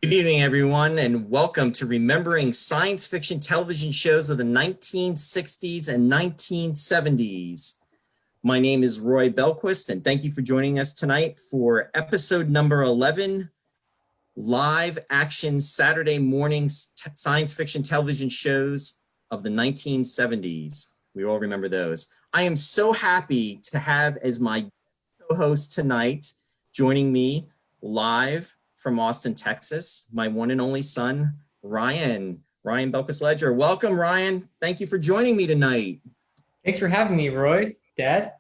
Good evening, everyone, and welcome to Remembering Science Fiction Television Shows of the 1960s and 1970s. My name is Roy Bjellquist, and thank you for joining us tonight for episode number 11, Live Action Saturday Morning Science Fiction Television Shows of the 1970s. We all remember those. I am so happy to have as my co-host tonight, joining me live from Austin, Texas, my one and only son, Ryan Bjellquist-Ledger. Welcome, Ryan. Thank you for joining me tonight. Thanks for having me, Roy. Dad?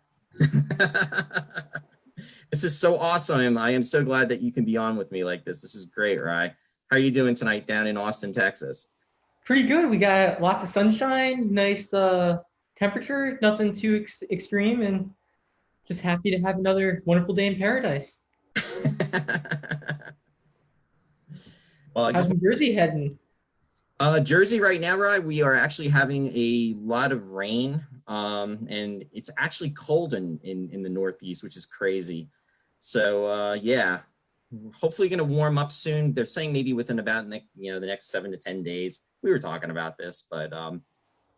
This is so awesome. I am so glad that you can be on with me like this. This is great, Ryan. How are you doing tonight down in Austin, Texas? Pretty good. We got lots of sunshine, nice temperature, nothing too extreme, and just happy to have another wonderful day in paradise. Well, How's New Jersey heading? Jersey right now, Ryan, we are actually having a lot of rain, and it's actually cold in the Northeast, which is crazy. So yeah, hopefully going to warm up soon. They're saying maybe within about the next 7 to 10 days. We were talking about this, but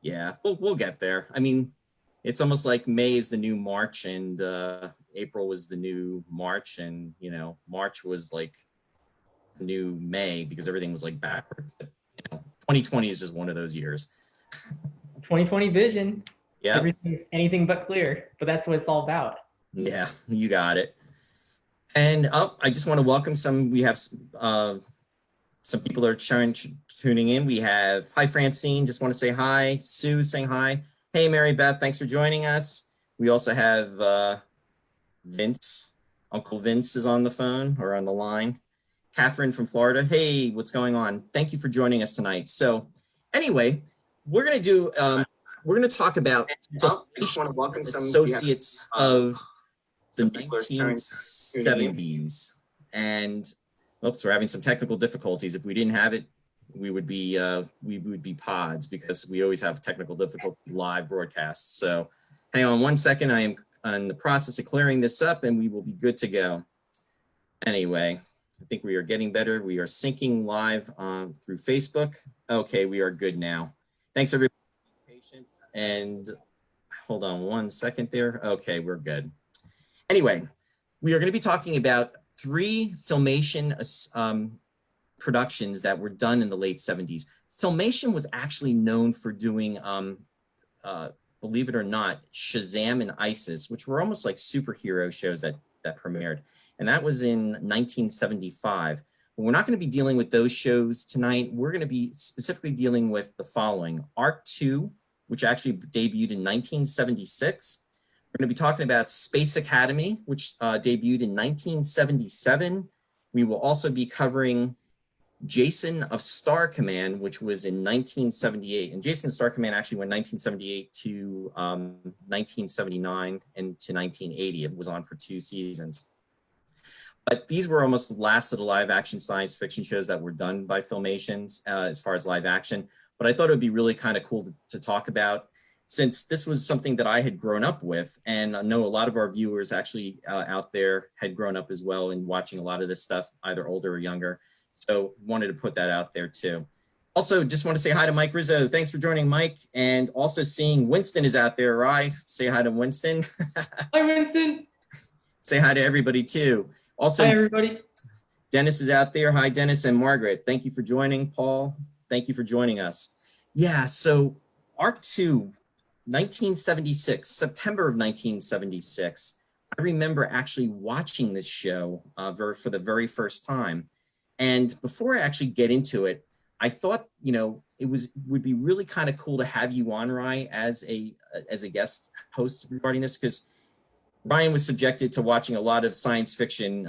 yeah, we'll get there. I mean, it's almost like May is the new March, and April was the new March, and March was like the new May because everything was like backwards. But, 2020 is just one of those years. 2020 vision. Yeah. Everything's anything but clear, but that's what it's all about. Yeah, you got it. And I just want to welcome some. We have some people that are tuning in. We have, hi, Francine. Just want to say hi. Sue saying hi. Hey, Mary Beth. Thanks for joining us. We also have Vince. Uncle Vince is on the phone or on the line. Catherine from Florida. Hey, what's going on? Thank you for joining us tonight. So anyway, we're going to do, we're going to talk about associates of the 1970s. And oops, we're having some technical difficulties. If we didn't have it, we would be pods, because we always have technical difficulties live broadcasts. So hang on one second. I am in the process of clearing this up and we will be good to go. Anyway, I think we are getting better. We are syncing live through Facebook. Okay, we are good now. Thanks everybody for being patient. And hold on one second there. Okay, we're good. Anyway, we are going to be talking about 3 Filmation productions that were done in the late 70s. Filmation was actually known for doing, believe it or not, Shazam and ISIS, which were almost like superhero shows that premiered. And that was in 1975. But we're not going to be dealing with those shows tonight. We're going to be specifically dealing with the following. Arc 2, which actually debuted in 1976. We're going to be talking about Space Academy, which debuted in 1977. We will also be covering Jason of Star Command, which was in 1978. And Jason of Star Command actually went 1978 to 1979 and to 1980. It was on for 2 seasons. But these were almost the last of the live action science fiction shows that were done by Filmations as far as live action. But I thought it would be really kind of cool to talk about, since this was something that I had grown up with. And I know a lot of our viewers actually out there had grown up as well and watching a lot of this stuff, either older or younger. So wanted to put that out there too. Also, just want to say hi to Mike Rizzo. Thanks for joining, Mike. And also seeing Winston is out there, right? Say hi to Winston. Hi, Winston. Say hi to everybody too. Also, hi, everybody. Dennis is out there. Hi, Dennis and Margaret. Thank you for joining. Paul, thank you for joining us. Yeah, so Arc 2, 1976, September of 1976. I remember actually watching this show for the very first time. And before I actually get into it, I thought, it would be really kind of cool to have you on, Ryan, as a guest host regarding this, because Ryan was subjected to watching a lot of science fiction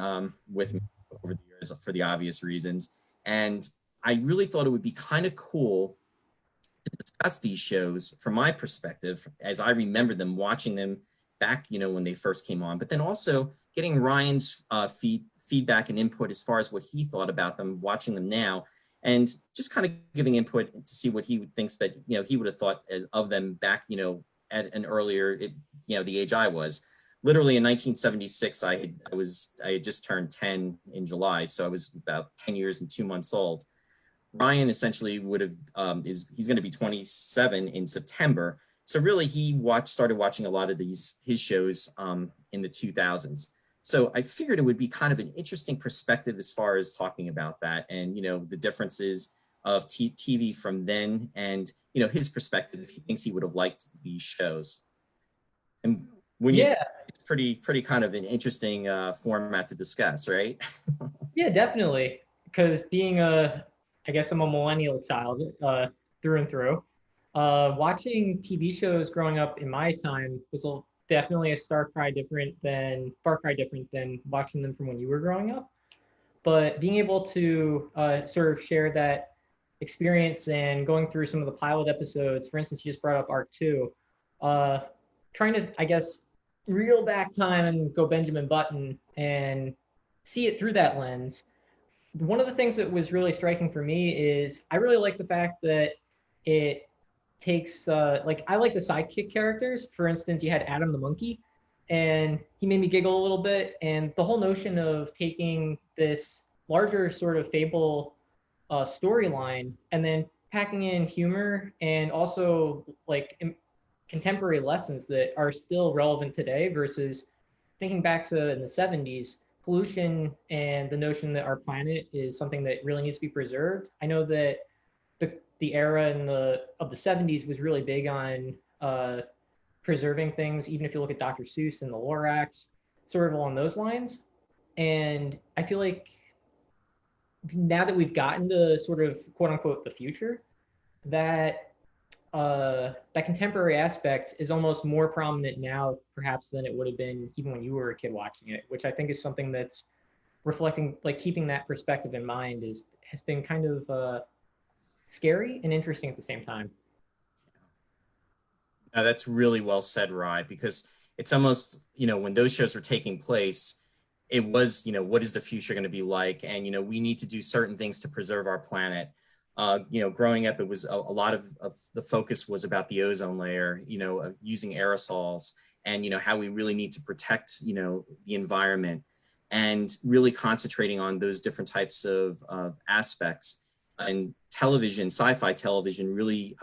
with me over the years for the obvious reasons. And I really thought it would be kind of cool to discuss these shows from my perspective, as I remember them, watching them back, when they first came on, but then also getting Ryan's feedback and input as far as what he thought about them, watching them now, and just kind of giving input to see what he thinks that, he would have thought of them back, at an earlier, the age I was. literally in 1976, I had just turned 10 in July, so I was about 10 years and 2 months old. Ryan essentially would have he's going to be 27 in September. So really, he started watching a lot of his shows in the 2000s. So I figured it would be kind of an interesting perspective as far as talking about that, and the differences of TV from then, and his perspective, if he thinks he would have liked these shows. And when you, Yeah, it's pretty kind of an interesting format to discuss, right? yeah, definitely. Because being I guess I'm a millennial child through and through. Watching TV shows growing up in my time was definitely a far cry different than watching them from when you were growing up. But being able to sort of share that experience and going through some of the pilot episodes, for instance, you just brought up Arc 2, uh, trying to, I guess, reel back time and go Benjamin Button and see it through that lens. One of the things that was really striking for me is I really like the fact that it takes like I like the sidekick characters. For instance, you had Adam the monkey, and he made me giggle a little bit. And the whole notion of taking this larger sort of fable storyline and then packing in humor and also like contemporary lessons that are still relevant today versus thinking back to in the 70s, pollution and the notion that our planet is something that really needs to be preserved. I know that the era of the 70s was really big on preserving things, even if you look at Dr. Seuss and the Lorax, sort of along those lines. And I feel like now that we've gotten to sort of quote unquote the future, that that contemporary aspect is almost more prominent now, perhaps, than it would have been even when you were a kid watching it, which I think is something that's reflecting, like keeping that perspective in mind has been kind of scary and interesting at the same time. That's really well said, Rye, because it's almost, when those shows were taking place, it was, what is the future going to be like? And, we need to do certain things to preserve our planet. Growing up, it was a lot of the focus was about the ozone layer, using aerosols, and, how we really need to protect, the environment, and really concentrating on those different types of aspects. And television, sci-fi television, really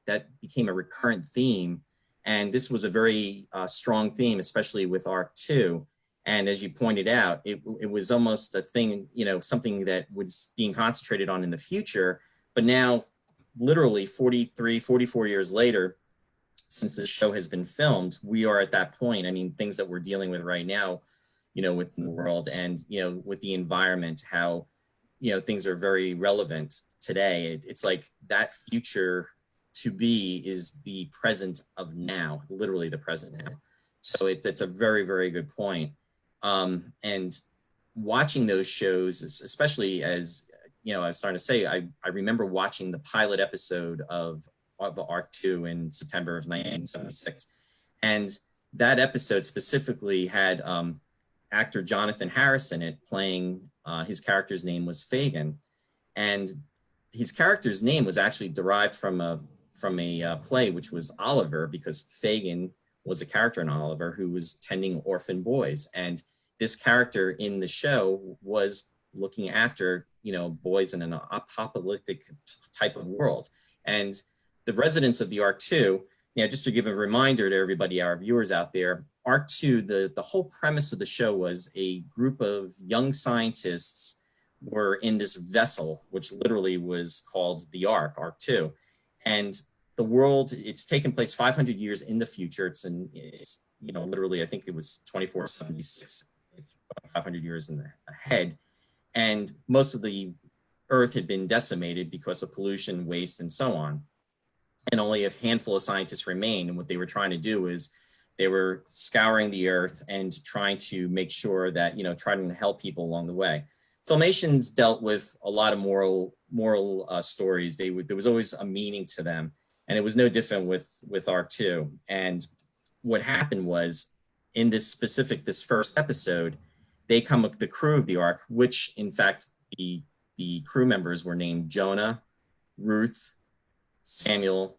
that became a recurrent theme. And this was a very strong theme, especially with Arc 2. And as you pointed out, it was almost a thing, something that was being concentrated on in the future. But now, literally 43, 44 years later, since this show has been filmed, we are at that point. I mean, things that we're dealing with right now, within the world, and, with the environment, how, things are very relevant today. It's like that future to be is the present of now, literally the present now. So it's a very, very good point. And watching those shows, especially as, I was starting to say, I remember watching the pilot episode of Arc 2 in September of 1976. And that episode specifically had actor Jonathan Harris in it, playing his character's name was Fagin. And his character's name was actually derived from a play, which was Oliver, because Fagin was a character in Oliver who was tending orphan boys. And this character in the show was looking after, boys in an apocalyptic type of world. And the residents of the Arc 2, just to give a reminder to everybody, our viewers out there, Arc 2, the whole premise of the show was a group of young scientists were in this vessel, which literally was called the Arc 2. And the world, it's taken place 500 years in the future. It's literally, I think it was 2476, 500 years ahead. And most of the Earth had been decimated because of pollution, waste, and so on. And only a handful of scientists remained. And what they were trying to do is they were scouring the Earth and trying to make sure that, trying to help people along the way. Filmation's dealt with a lot of moral stories. There was always a meaning to them. And it was no different with Arc 2. And what happened was, in this first episode, they come up the crew of the Ark, which in fact the crew members were named Jonah, Ruth, Samuel,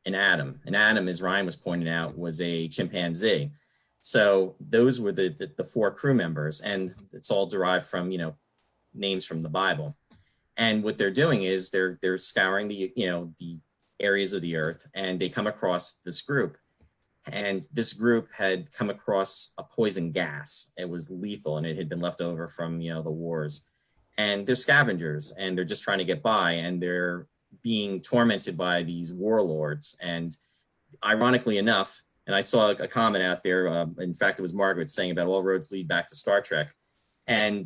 and Adam. And Adam, as Ryan was pointing out, was a chimpanzee. So those were the four crew members, and it's all derived from, names from the Bible. And what they're doing is they're scouring the areas of the earth, and they come across this group. And this group had come across a poison gas. It was lethal, and it had been left over from the wars. And they're scavengers, and they're just trying to get by, and they're being tormented by these warlords. And ironically enough, and I saw a comment out there. In fact, it was Margaret saying about all roads lead back to Star Trek. And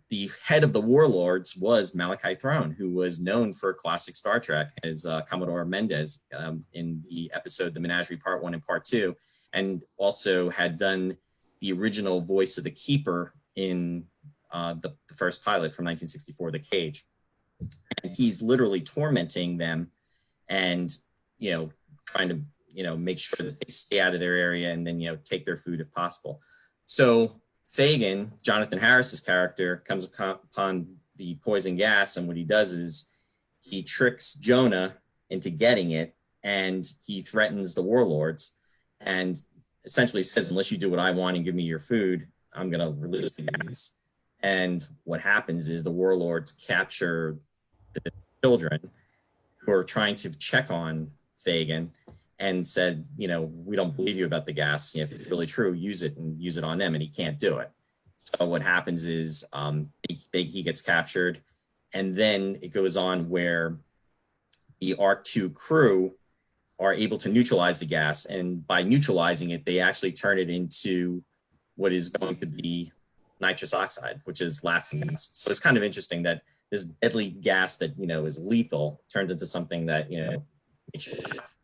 the head of the warlords was Malachi Throne, who was known for classic Star Trek as Commodore Mendez in the episode The Menagerie Part 1 and Part 2, and also had done the original voice of the Keeper in the first pilot from 1964, The Cage. And he's literally tormenting them and, trying to, make sure that they stay out of their area and then, take their food if possible. So Fagin, Jonathan Harris's character, comes upon the poison gas, and what he does is he tricks Jonah into getting it, and he threatens the warlords and essentially says, unless you do what I want and give me your food, I'm going to release the gas. And what happens is the warlords capture the children who are trying to check on Fagin and said, we don't believe you about the gas. If it's really true, use it on them, and he can't do it. So what happens is he gets captured, and then it goes on where the Ark 2 crew are able to neutralize the gas, and by neutralizing it, they actually turn it into what is going to be nitrous oxide, which is laughing gas. So it's kind of interesting that this deadly gas that is lethal turns into something that makes you laugh.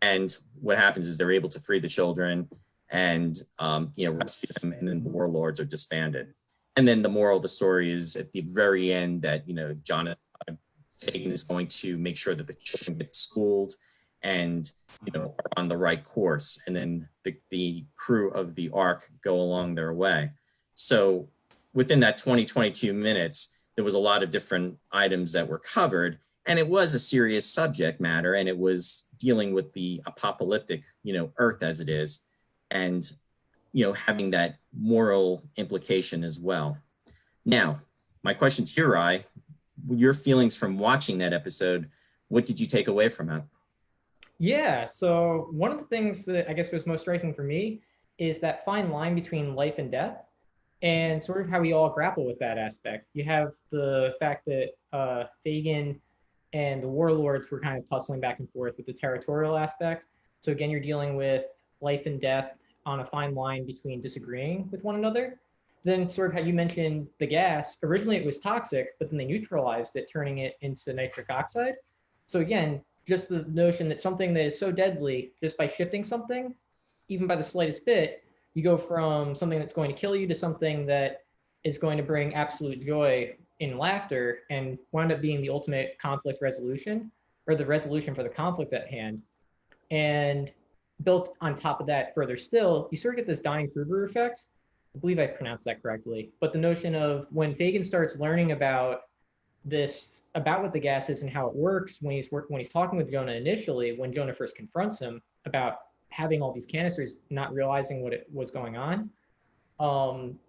And what happens is they're able to free the children and rescue them, and then the warlords are disbanded. And then the moral of the story is at the very end that Jonathan Fagin is going to make sure that the children get schooled and are on the right course, and then the crew of the Ark go along their way. So within that 22 minutes, there was a lot of different items that were covered, and it was a serious subject matter, and it was dealing with the apocalyptic, Earth as it is, and, having that moral implication as well. Now, my question to you, Rai, your feelings from watching that episode, what did you take away from it? Yeah, so one of the things that I guess was most striking for me is that fine line between life and death, and sort of how we all grapple with that aspect. You have the fact that Fagin and the warlords were kind of tussling back and forth with the territorial aspect. So again, you're dealing with life and death on a fine line between disagreeing with one another. Then sort of how you mentioned the gas, originally it was toxic, but then they neutralized it, turning it into nitric oxide. So again, just the notion that something that is so deadly, just by shifting something, even by the slightest bit, you go from something that's going to kill you to something that is going to bring absolute joy in laughter, and wound up being the ultimate conflict resolution, or the resolution for the conflict at hand. And built on top of that further still, you sort of get this Dunning-Kruger effect. I believe I pronounced that correctly. But the notion of when Fagin starts learning about what the gas is and how it works, when he's talking with Jonah initially, when Jonah first confronts him about having all these canisters, not realizing what it was going on,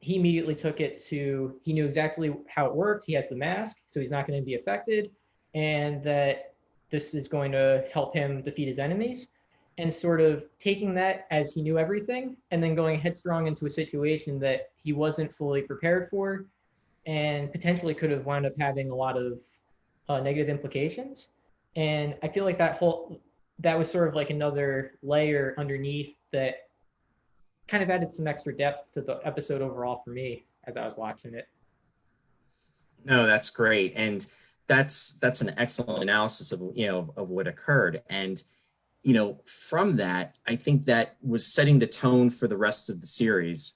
he immediately took it to, he knew exactly how it worked. He has the mask, so he's not going to be affected, and that this is going to help him defeat his enemies. And sort of taking that as he knew everything, and then going headstrong into a situation that he wasn't fully prepared for, and potentially could have wound up having a lot of negative implications. And I feel like that was sort of like another layer underneath that kind of added some extra depth to the episode overall for me as I was watching it. No, that's great. And that's an excellent analysis of what occurred. And from that, I think that was setting the tone for the rest of the series,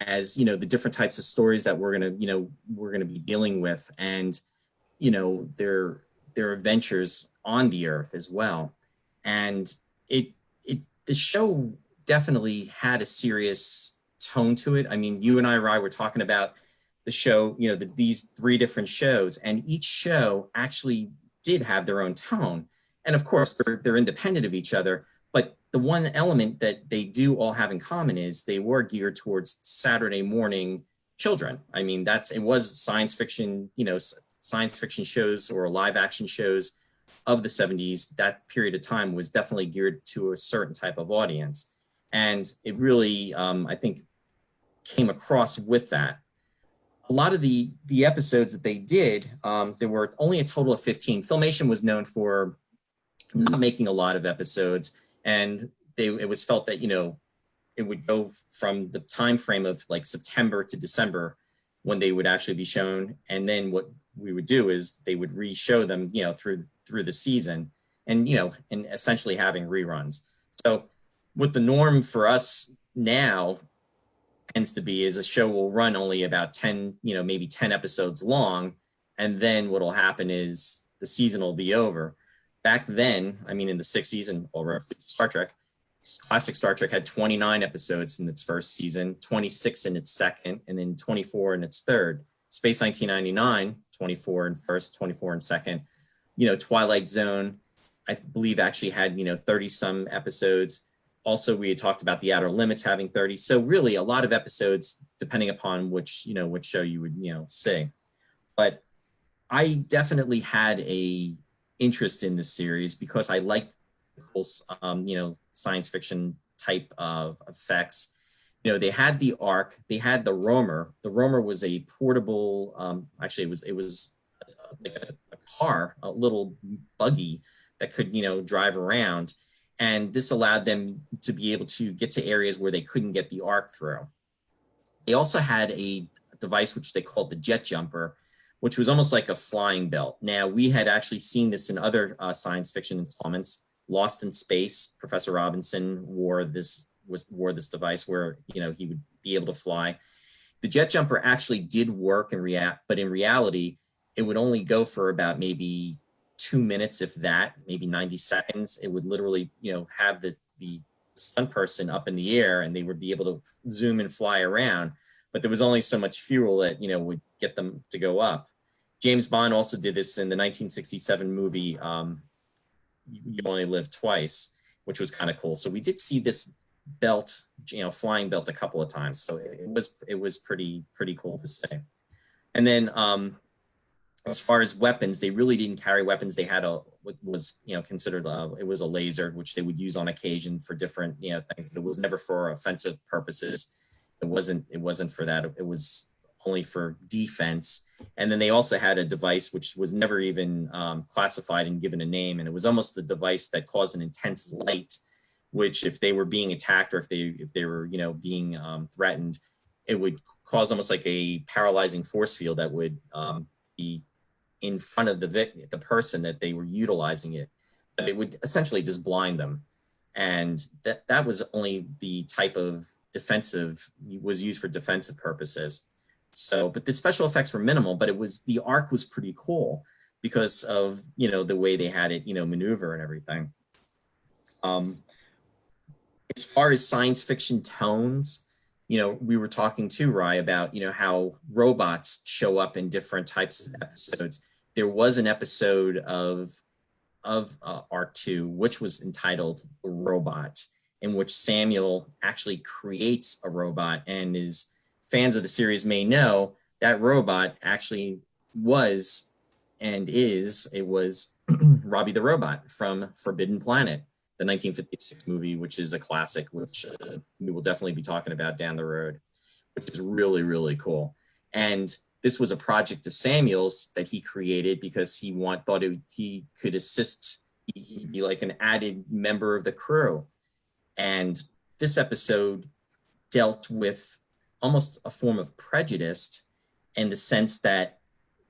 as the different types of stories that we're gonna be dealing with, and their adventures on the earth as well. And the show definitely had a serious tone to it. I mean, you and I, Rai, were talking about the show, these three different shows, and each show actually did have their own tone. And of course, they're independent of each other, But the one element that they do all have in common is they were geared towards Saturday morning children. I mean, it was science fiction, science fiction shows or live action shows of the 70s. That period of time was definitely geared to a certain type of audience. And it really, I think, came across with that. A lot of the episodes that they did, there were only a total of 15. Filmation was known for not making a lot of episodes, and it was felt that it would go from the time frame of like September to December when they would actually be shown, and then what we would do is they would re-show them through the season, and and essentially having reruns. So what the norm for us now tends to be is a show will run only about 10, maybe 10 episodes long, and then what'll happen is the season will be over. Back then, I mean, in the 60s and over Star Trek, classic Star Trek had 29 episodes in its first season, 26 in its second, and then 24 in its third. Space 1999, 24 in first, 24 in second. Twilight Zone, I believe, actually had 30 some episodes. Also, we had talked about The Outer Limits having 30. So really a lot of episodes, depending upon which show you would, see. But I definitely had a interest in this series because I liked science fiction type of effects. They had the Ark, they had the Roamer. The Roamer was a portable, actually it was like a car, a little buggy that could, drive around. And this allowed them to be able to get to areas where they couldn't get the Ark through. They also had a device which they called the jet jumper, which was almost like a flying belt. Now, we had actually seen this in other science fiction installments. Lost in Space, Professor Robinson wore this device where he would be able to fly. The jet jumper actually did work but in reality, it would only go for about maybe 2 minutes, if that, maybe 90 seconds. It would literally, have the stunt person up in the air, and they would be able to zoom and fly around. But there was only so much fuel that would get them to go up. James Bond also did this in the 1967 movie You Only Live Twice, which was kind of cool. So we did see this belt, flying belt, a couple of times. So it was pretty cool to see. And then as far as weapons, they really didn't carry weapons. They had what was considered it was a laser, which they would use on occasion for different things. It was never for offensive purposes. It wasn't for that. It was only for defense. And then they also had a device which was never even classified and given a name, and it was almost a device that caused an intense light, which if they were being attacked or if they were being threatened, it would cause almost like a paralyzing force field that would be in front of the person that they were utilizing it. But it would essentially just blind them. And that was only the type of was used for defensive purposes. So, but the special effects were minimal, but the Ark was pretty cool because of, the way they had it, maneuver and everything. As far as science fiction tones, we were talking too, Rye, about, how robots show up in different types of episodes. There was an episode of Ark 2, which was entitled Robot, in which Samuel actually creates a robot, and fans of the series may know that robot actually was Robbie the Robot from Forbidden Planet, the 1956 movie, which is a classic, which we will definitely be talking about down the road, which is really, really cool. And this was a project of Samuel's that he created because he thought he could assist, he'd be like an added member of the crew. And this episode dealt with almost a form of prejudice in the sense that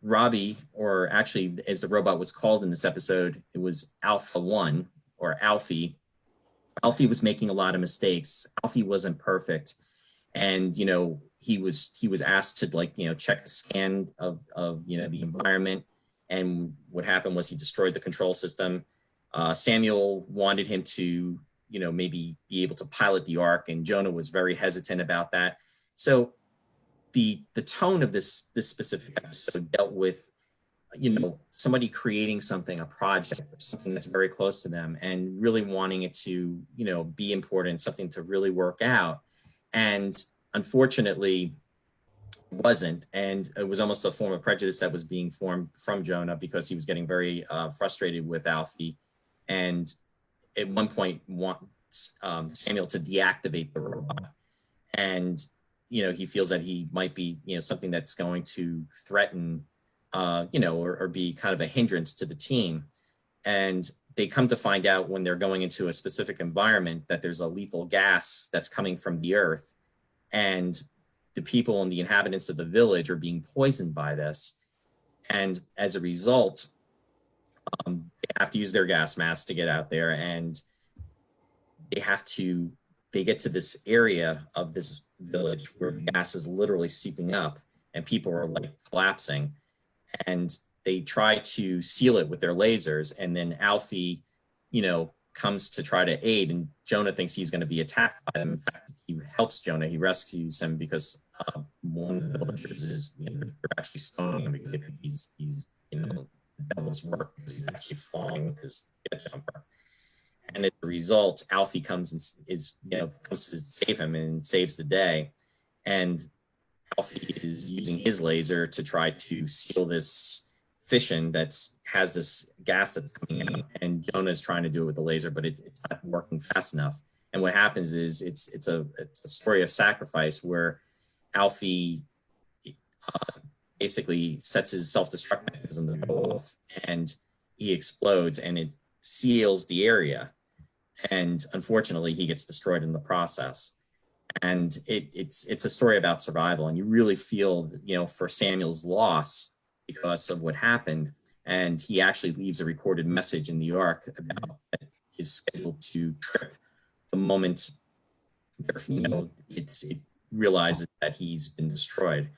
Robbie, or actually as the robot was called in this episode, it was Alpha One, or Alfie. Alfie was making a lot of mistakes. Alfie wasn't perfect. And, he was asked to check a scan of the environment. And what happened was he destroyed the control system. Samuel wanted him to, maybe be able to pilot the Ark, and Jonah was very hesitant about that. So the tone of this specific episode dealt with somebody creating something, a project, or something that's very close to them, and really wanting it to, be important, something to really work out. And unfortunately, it wasn't. And it was almost a form of prejudice that was being formed from Jonah, because he was getting very frustrated with Alfie. And at one point wants Samuel to deactivate the robot. And, he feels that he might be, something that's going to threaten, or be kind of a hindrance to the team. And they come to find out, when they're going into a specific environment, that there's a lethal gas that's coming from the earth. And the people and the inhabitants of the village are being poisoned by this. And as a result, they have to use their gas mask to get out there. And they get to this area of this village where gas is literally seeping up and people are like collapsing. And they try to seal it with their lasers. And then Alfie, comes to try to aid, and Jonah thinks he's going to be attacked by them. In fact, he helps Jonah. He rescues him because one of the villagers is, they're actually stoning him because they think he's devil's work, because he's actually flying with his jet jumper. And as a result, Alfie comes and comes to save him and saves the day. And Alfie is using his laser to try to seal this fission that has this gas that's coming out, and Jonah is trying to do it with the laser, but it's not working fast enough. And what happens is it's a story of sacrifice, where Alfie basically sets his self-destruct mechanism to go off, and he explodes, and it seals the area. And unfortunately, he gets destroyed in the process. And it's a story about survival, and you really feel, for Samuel's loss because of what happened. And he actually leaves a recorded message in the Ark about his schedule to trip the moment, it realizes that he's been destroyed.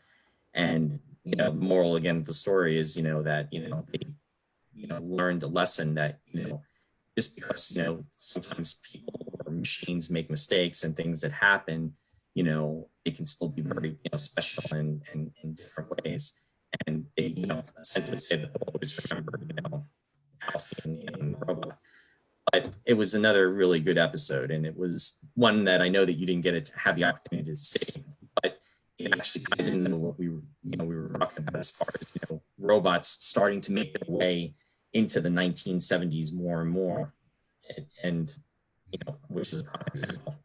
And the moral again of the story is, that they learned a lesson that just because sometimes people or machines make mistakes and things that happen, it can still be very special in different ways. And they essentially say that they'll always remember Alfie and the robot. But it was another really good episode, and it was one that I know that you didn't get to have the opportunity to see, but it actually ties into what we were talking about as far as robots starting to make their way into the 1970s more and more, and which is a prime example.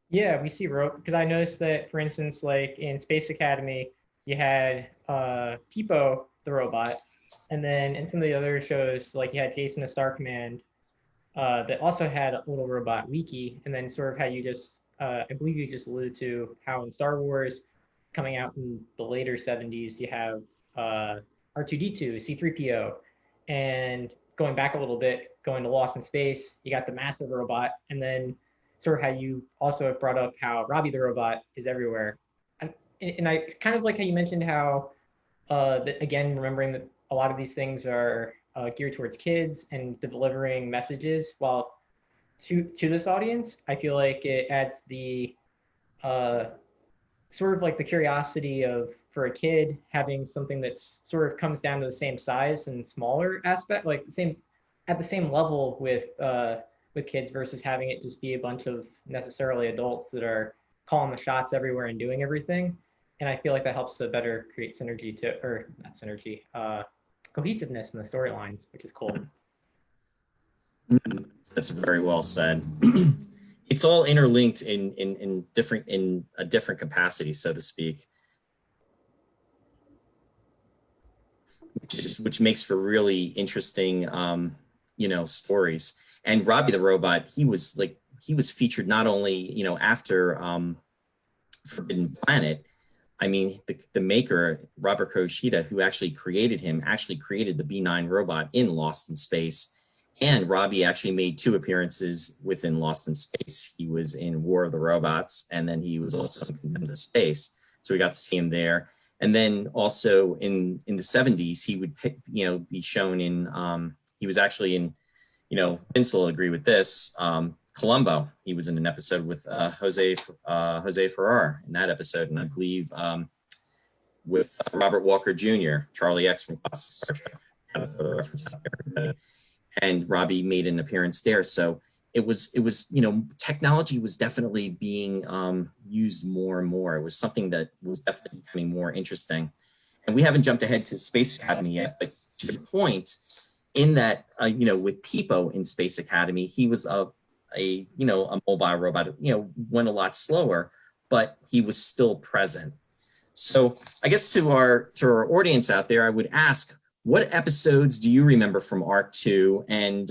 Yeah, we see because I noticed that, for instance, like in Space Academy, you had Peepo the robot, and then in some of the other shows, like you had Jason the Star Command, that also had a little robot, Wiki, and then sort of how you just, I believe you just alluded to how in Star Wars, coming out in the later 70s, you have R2-D2, C-3PO, and going back a little bit, going to Lost in Space, you got the massive robot, and then sort of how you also have brought up how Robbie the robot is everywhere. And I kind of like how you mentioned how, again, remembering that a lot of these things are geared towards kids and delivering messages, while to this audience, I feel like it adds the sort of like the curiosity of, for a kid, having something that's sort of comes down to the same size and smaller aspect, like at the same level with kids, versus having it just be a bunch of necessarily adults that are calling the shots everywhere and doing everything. And I feel like that helps to better create synergy or not synergy, cohesiveness in the storylines, which is cool. That's very well said. It's all interlinked in a different capacity, so to speak, which makes for really interesting, stories. And Robbie the robot, he was featured not only after Forbidden Planet. I mean, the maker, Robert Kuroshita, who actually created him, actually created the B9 robot in Lost in Space. And Robbie actually made 2 appearances within Lost in Space. He was in War of the Robots, and then he was also in Condemned to Space. So we got to see him there. And then also in the 70s, he would be shown in, he was actually in, Vince will agree with this, Columbo. He was in an episode with Jose Ferrer in that episode, and I believe with Robert Walker Jr., Charlie X from classic Star Trek, kind of for the reference out there. And Robbie made an appearance there. So it was, technology was definitely being used more and more. It was something that was definitely becoming more interesting. And we haven't jumped ahead to Space Academy yet, but to the point, in that, with Peepo in Space Academy, he was a mobile robot, went a lot slower, but he was still present. So I guess to our audience out there, I would ask, what episodes do you remember from Arc 2? And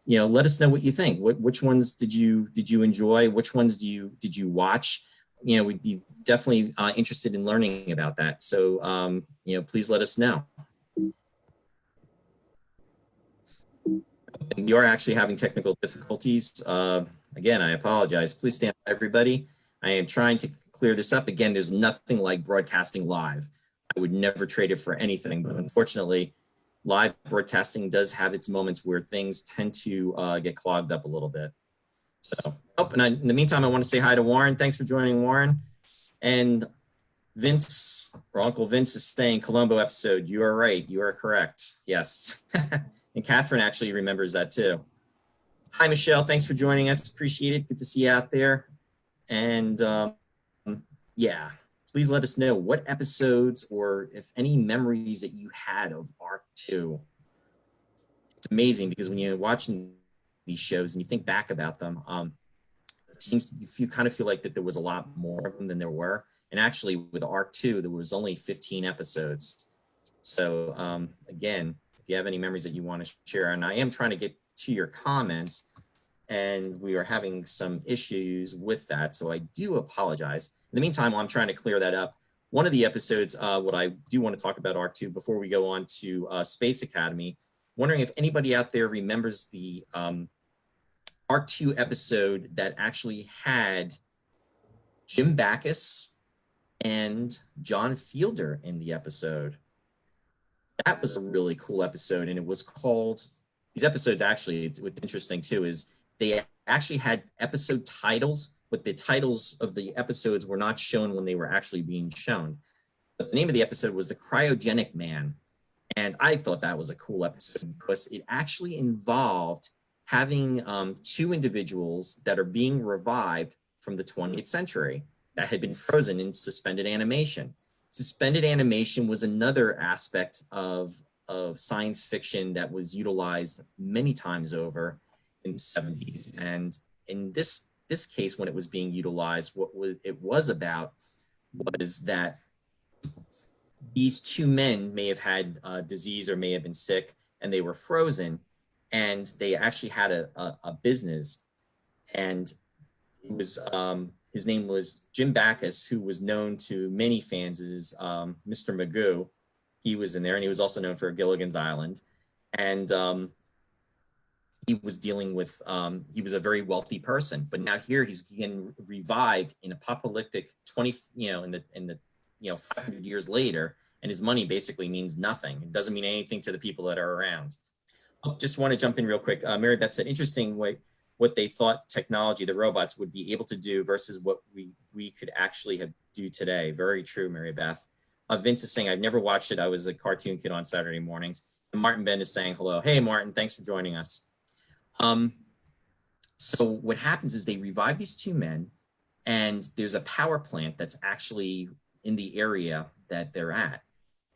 let us know what you think. Which ones did you enjoy? Which ones did you watch? We'd be definitely interested in learning about that. So please let us know. And you're actually having technical difficulties. Again, I apologize. Please stand by, everybody. I am trying to clear this up. Again, there's nothing like broadcasting live. I would never trade it for anything, but unfortunately, live broadcasting does have its moments where things tend to get clogged up a little bit. So, in the meantime, I want to say hi to Warren. Thanks for joining, Warren. And Vince, or Uncle Vince, is saying Columbo episode. You are right. You are correct. Yes. And Catherine actually remembers that too. Hi, Michelle. Thanks for joining us. Appreciate it. Good to see you out there. And yeah, please let us know what episodes or if any memories that you had of Arc 2. It's amazing because when you're watching these shows and you think back about them, it seems you kind of feel like that there was a lot more of them than there were. And actually with Arc 2, there was only 15 episodes. So again, if you have any memories that you want to share, and I am trying to get to your comments, and we are having some issues with that, so I do apologize. In the meantime, while I'm trying to clear that up, one of the episodes, what I do want to talk about Arc 2 before we go on to Space Academy, wondering if anybody out there remembers the Arc 2 episode that actually had Jim Backus and John Fielder in the episode. That was a really cool episode, and it was called, these episodes actually, what's interesting too is they actually had episode titles, but the titles of the episodes were not shown when they were actually being shown. But the name of the episode was The Cryogenic Man, and I thought that was a cool episode because it actually involved having two individuals that are being revived from the 20th century that had been frozen in suspended animation. Suspended animation was another aspect of science fiction that was utilized many times over in the 70s. And in this case, when it was being utilized, what it was about was that these two men may have had disease or may have been sick, and they were frozen, and they actually had a business, and it was his name was Jim Backus, who was known to many fans as Mr. Magoo. He was in there, and he was also known for Gilligan's Island. And he was dealing with, he was a very wealthy person, but now here he's getting revived in apocalyptic 500 years later, and his money basically means nothing. It doesn't mean anything to the people that are around. I just want to jump in real quick. Mary Beth said, interesting way what they thought technology, the robots, would be able to do versus what we could actually do today. Very true, Mary Beth. Vince is saying, I've never watched it. I was a cartoon kid on Saturday mornings. And Martin Ben is saying hello. Hey, Martin, thanks for joining us. So what happens is they revive these two men, and there's a power plant that's actually in the area that they're at.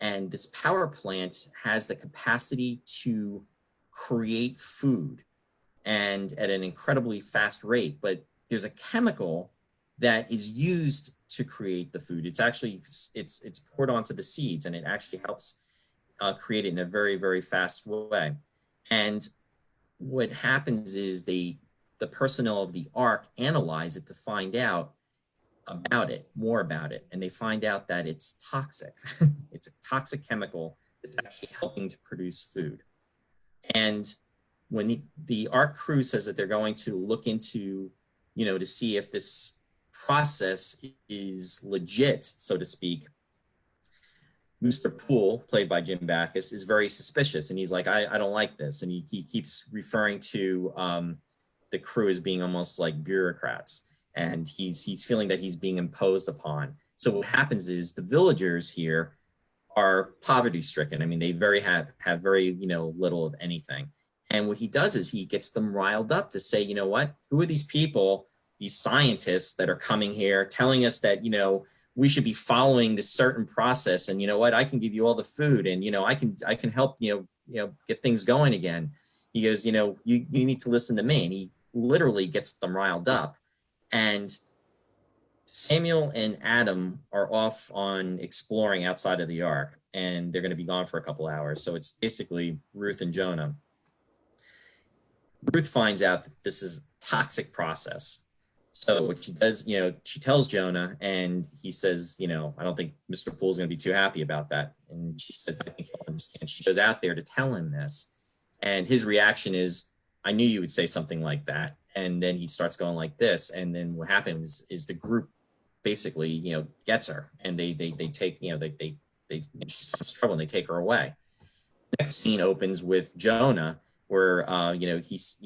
And this power plant has the capacity to create food, and at an incredibly fast rate. But there's a chemical that is used to create the food. It's actually, it's poured onto the seeds, and it actually helps create it in a very, very fast way. And what happens is the personnel of the Ark analyze it to find out more about it. And they find out that it's toxic. It's a toxic chemical that's actually helping to produce food. And when the Ark crew says that they're going to look into, to see if this process is legit, so to speak, Mr. Poole, played by Jim Backus, is very suspicious. And he's like, I don't like this. And he keeps referring to the crew as being almost like bureaucrats. And he's feeling that he's being imposed upon. So what happens is the villagers here are poverty stricken. I mean, they have very, little of anything. And what he does is he gets them riled up to say, you know what, who are these people, these scientists that are coming here telling us that, we should be following this certain process. And you know what, I can give you all the food, and, I can help, get things going again. He goes, you need to listen to me. And he literally gets them riled up. And Samuel and Adam are off on exploring outside of the ark, and they're going to be gone for a couple hours. So it's basically Ruth and Jonah. Ruth finds out that this is a toxic process. So what she does, she tells Jonah, and he says, I don't think Mr. Poole is going to be too happy about that. And she says, I think he'll understand. She goes out there to tell him this. And his reaction is, I knew you would say something like that. And then he starts going like this. And then what happens is the group basically, gets her, and they take, she starts trouble, and they take her away. Next scene opens with Jonah, where, he's,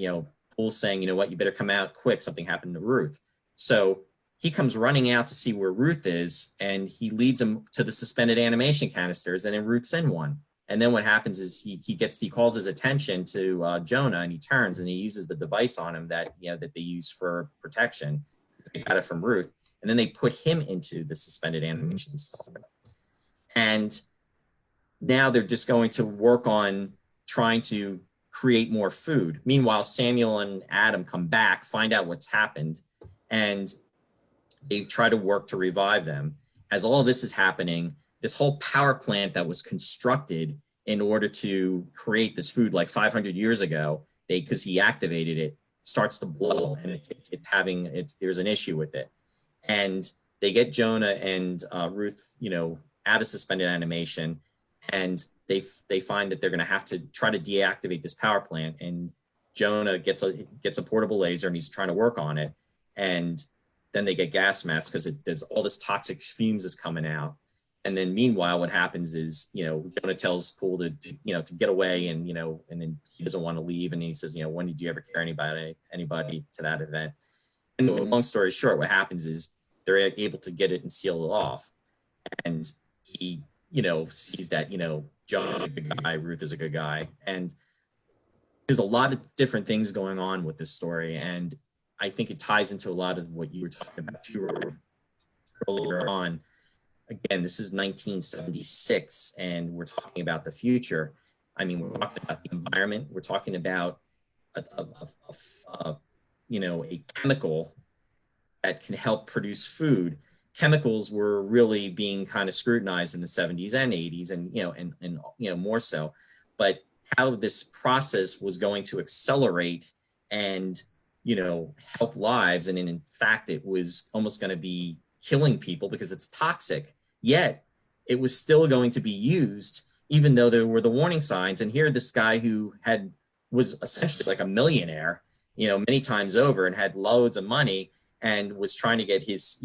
Poole's saying, you know what, you better come out quick. Something happened to Ruth. So he comes running out to see where Ruth is, and he leads him to the suspended animation canisters, and then Ruth's in one. And then what happens is he calls his attention to Jonah, and he turns and he uses the device on him that they use for protection. They got it from Ruth, and then they put him into the suspended animation system. And now they're just going to work on trying to create more food. Meanwhile, Samuel and Adam come back, find out what's happened, and they try to work to revive them. As all this is happening, this whole power plant that was constructed in order to create this food like 500 years ago, because he activated it, starts to blow, and there's an issue with it. And they get Jonah and Ruth, out of suspended animation, and they find that they're going to have to try to deactivate this power plant. And Jonah gets a portable laser, and he's trying to work on it. And then they get gas masks because there's all this toxic fumes is coming out. And then meanwhile, what happens is, Jonah tells Poole to get away, and, and then he doesn't want to leave. And he says, when did you ever carry anybody to that event? And long story short, what happens is they're able to get it and seal it off. And he, sees that, John's a good guy, Ruth is a good guy. And there's a lot of different things going on with this story. And I think it ties into a lot of what you were talking about too earlier on. Again, this is 1976, and we're talking about the future. I mean, we're talking about the environment. We're talking about a chemical that can help produce food. Chemicals were really being kind of scrutinized in the 70s and 80s, and more so. But how this process was going to accelerate and help lives, and in fact, it was almost going to be killing people because it's toxic, yet it was still going to be used, even though there were the warning signs. And here, this guy who was essentially like a millionaire, many times over, and had loads of money, and was trying to get his,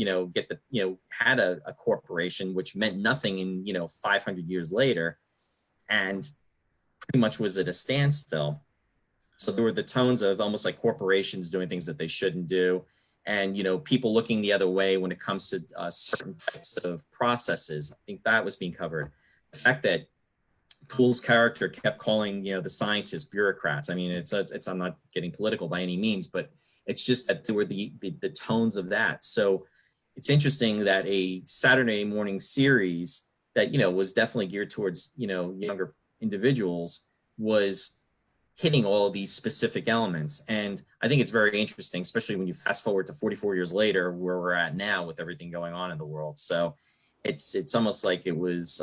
had a corporation, which meant nothing in, 500 years later, and pretty much was at a standstill. So there were the tones of almost like corporations doing things that they shouldn't do, and people looking the other way when it comes to certain types of processes. I think that was being covered. The fact that Poole's character kept calling the scientists bureaucrats. I mean, it's I'm not getting political by any means, but it's just that there were the tones of that. So it's interesting that a Saturday morning series that was definitely geared towards younger individuals was hitting all of these specific elements. And I think it's very interesting, especially when you fast forward to 44 years later, where we're at now with everything going on in the world. So it's almost like it was,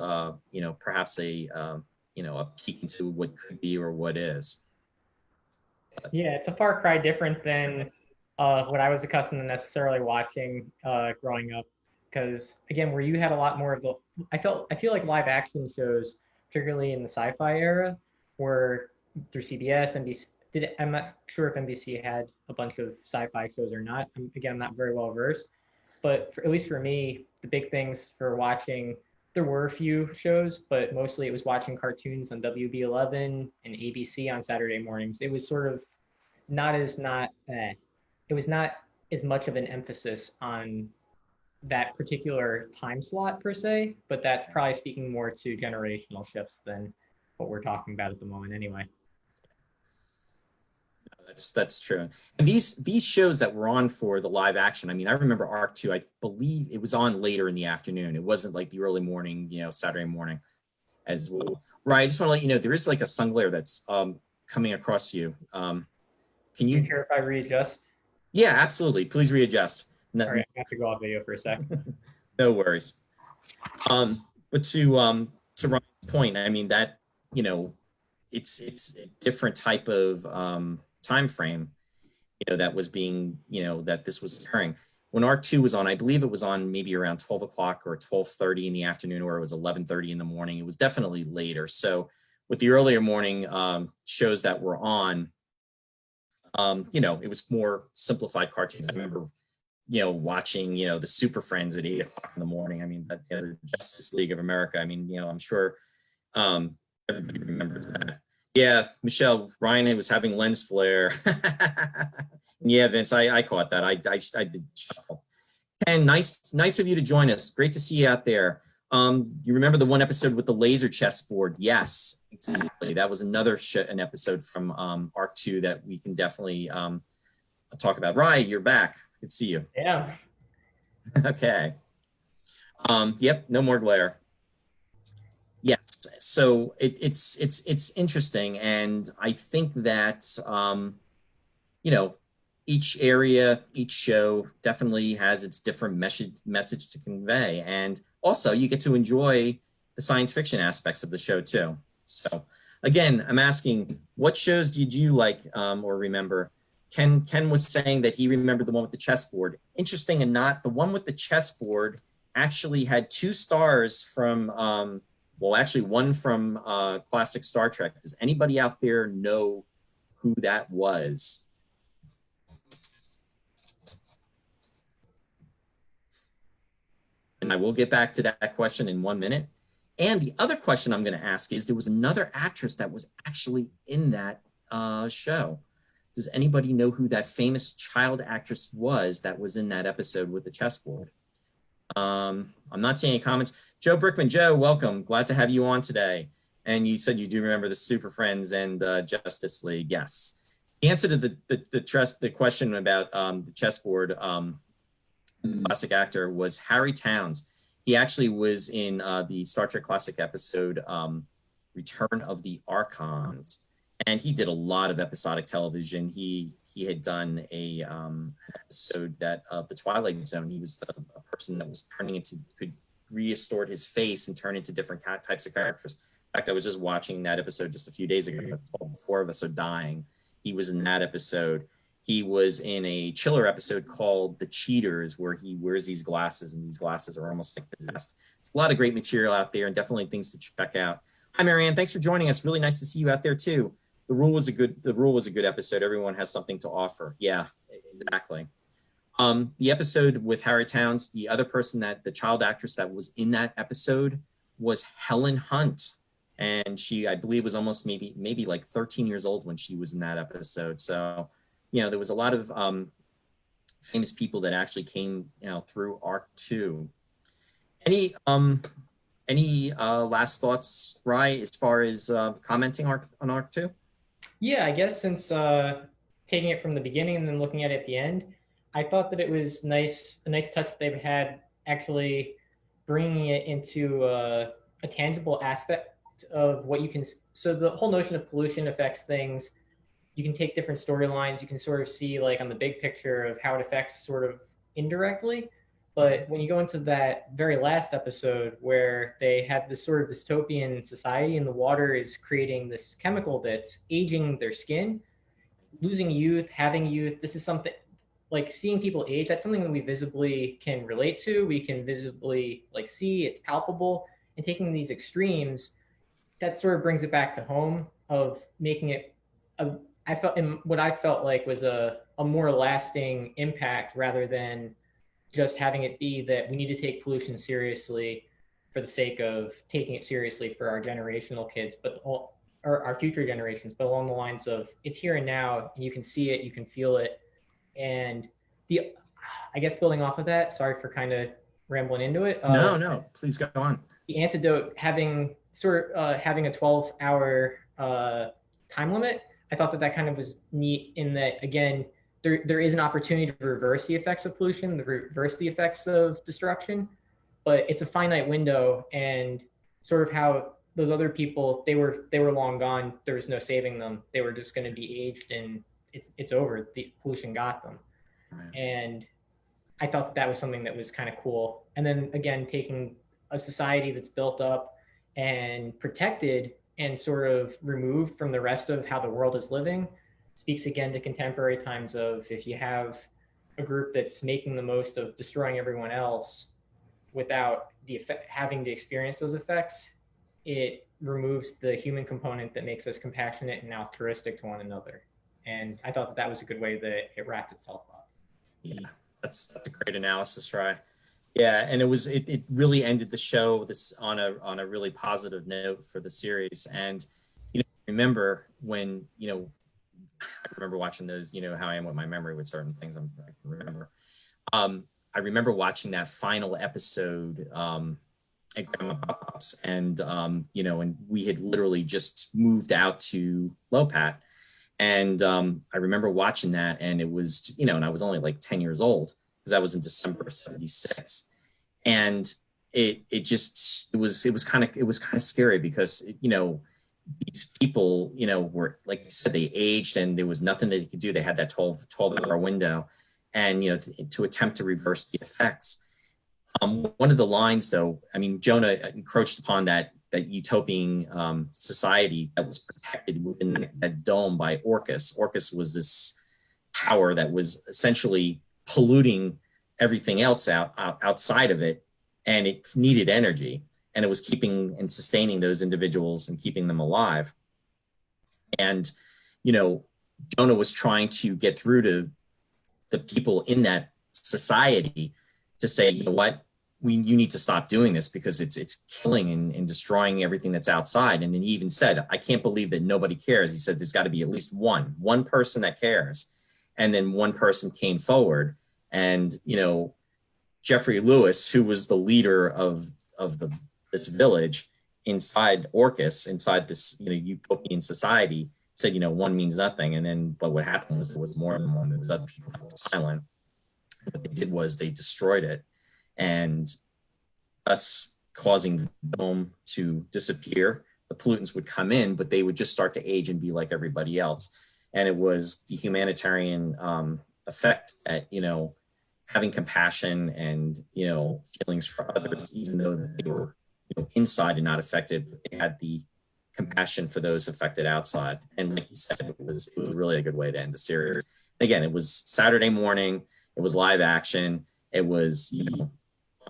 perhaps a peek into what could be or what is. Yeah, it's a far cry different than what I was accustomed to necessarily watching growing up. Because again, where you had a lot more of the, I feel like live action shows, particularly in the sci-fi era, were through CBS, NBC. I'm not sure if NBC had a bunch of sci-fi shows or not. I'm not very well versed, but at least for me, the big things for watching, there were a few shows, but mostly it was watching cartoons on WB11 and ABC on Saturday mornings. It was sort of it was not as much of an emphasis on that particular time slot per se, but that's probably speaking more to generational shifts than what we're talking about at the moment anyway. That's true. And these shows that were on for the live action, I mean, I remember Arc 2, I believe it was on later in the afternoon. It wasn't like the early morning, Saturday morning as well. Right. I just want to let you know there is like a sun glare that's coming across you. Can you care if I readjust? Yeah, absolutely. Please readjust. All right, I have to go off video for a sec. No worries. But to Ryan's point, I mean that, it's a different type of time frame, that was being, that this was occurring. When Arc 2 was on, I believe it was on maybe around 12 o'clock or 12:30 in the afternoon, or it was 11:30 in the morning. It was definitely later. So with the earlier morning shows that were on, it was more simplified cartoons. I remember, watching, the Super Friends at 8 o'clock in the morning. I mean, the Justice League of America. I mean, I'm sure everybody remembers that. Yeah, Michelle, Ryan was having lens flare. Yeah, Vince, I caught that. I did shuffle. And nice of you to join us. Great to see you out there. You remember the one episode with the laser chessboard? Yes, exactly. That was an episode from Arc 2 that we can definitely talk about. Ryan, you're back. Good to see you. Yeah. Okay. Yep, no more glare. Yes, so it's interesting, and I think that each area, each show definitely has its different message to convey, and also you get to enjoy the science fiction aspects of the show too. So again, I'm asking, what shows did you like or remember? Ken was saying that he remembered the one with the chessboard. Interesting and not, the one with the chessboard actually had 2 stars from actually one from classic Star Trek. Does anybody out there know who that was? And I will get back to that question in 1 minute. And the other question I'm going to ask is, there was another actress that was actually in that show. Does anybody know who that famous child actress was that was in that episode with the chessboard? I'm not seeing any comments. Joe Brickman, Joe, welcome. Glad to have you on today. And you said you do remember the Super Friends and Justice League. Yes. The answer to the question about the chessboard classic actor was Harry Towns. He actually was in the Star Trek classic episode Return of the Archons, and he did a lot of episodic television. He had done a episode that of the Twilight Zone. He was a person that was could restore his face and turn into different types of characters. In fact, I was just watching that episode just a few days ago. It's called 4 of Us Are Dying. He was in that episode. He was in a Chiller episode called The Cheaters, where he wears these glasses, and these glasses are almost like possessed. There's a lot of great material out there, and definitely things to check out. Hi, Marianne. Thanks for joining us. Really nice to see you out there too. The Rule was a good episode. Everyone has something to offer. Yeah, exactly. The episode with Harry Towns, the other person the child actress that was in that episode was Helen Hunt. And she, I believe, was almost maybe like 13 years old when she was in that episode. So, there was a lot of famous people that actually came, through Arc 2. Any last thoughts, Rye, as far as commenting on Arc 2? Yeah, I guess since taking it from the beginning and then looking at it at the end, I thought that it was a nice touch that they've had actually bringing it into a tangible aspect of what you can. So the whole notion of pollution affects things. You can take different storylines. You can sort of see like on the big picture of how it affects sort of indirectly. But when you go into that very last episode where they had this sort of dystopian society and the water is creating this chemical that's aging their skin, losing youth, having youth, this is something like seeing people age. That's something that we visibly can relate to. We can visibly like see, it's palpable. And taking these extremes, that sort of brings it back to home of making it what I felt like was a more lasting impact rather than just having it be that we need to take pollution seriously for the sake of taking it seriously for our generational kids, or our future generations, but along the lines of it's here and now, and you can see it, you can feel it. And I guess building off of that, sorry for kind of rambling into it. No, please go on. The antidote having a 12-hour time limit, I thought that kind of was neat in that, again, there is an opportunity to reverse the effects of pollution, to reverse the effects of destruction, but it's a finite window, and sort of how those other people, they were long gone. There was no saving them. They were just going to be aged, and it's over. The pollution got them. Right. And I thought that was something that was kind of cool. And then again, taking a society that's built up and protected and sort of removed from the rest of how the world is living speaks again to contemporary times of, if you have a group that's making the most of destroying everyone else without having to experience those effects, it removes the human component that makes us compassionate and altruistic to one another. And I thought that was a good way that it wrapped itself up. Yeah, that's a great analysis, Rye. Yeah, and it really ended the show on a really positive note for the series. And remember when I remember watching those. How I am with my memory with certain things I can remember. I remember watching that final episode at Grandma Pop's, and and we had literally just moved out to Lopat, and I remember watching that, and it was and I was only like 10 years old, because that was in December of '76, and it was kind of scary, because these people were, like you said, they aged, and there was nothing that they could do. They had that 12-hour window, and to attempt to reverse the effects. One of the lines, though, I mean, Jonah encroached upon that utopian society that was protected within that dome by Orcus. Orcus was this power that was essentially polluting everything else outside of it, and it needed energy, and it was keeping and sustaining those individuals and keeping them alive. And Jonah was trying to get through to the people in that society to say, you know what, you need to stop doing this, because it's killing and destroying everything that's outside. And then he even said, I can't believe that nobody cares. He said, there's got to be at least one person that cares. And then one person came forward, and Jeffrey Lewis, who was the leader of this village inside Orcus, inside this utopian society, said, one means nothing. But what happened was, it was more than one. There was other people that were silent. What they did was they destroyed it, and thus causing the dome to disappear. The pollutants would come in, but they would just start to age and be like everybody else. And it was the humanitarian effect that having compassion and feelings for others, even though they were inside and not affected, they had the compassion for those affected outside. And like you said, it was really a good way to end the series. Again, it was Saturday morning. It was live action. It was on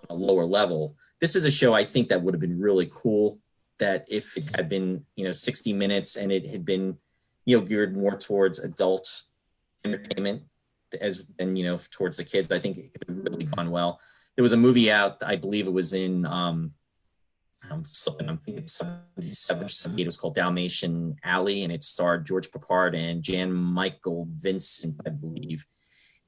a lower level. This is a show I think that would have been really cool, that if it had been 60 minutes and it had been geared more towards adult entertainment and towards the kids, I think it could have really gone well. There was a movie out, I believe it was in I'm thinking it's 77, 78. It was called Dalmatian Alley, and it starred George Papard and Jan Michael Vincent, I believe.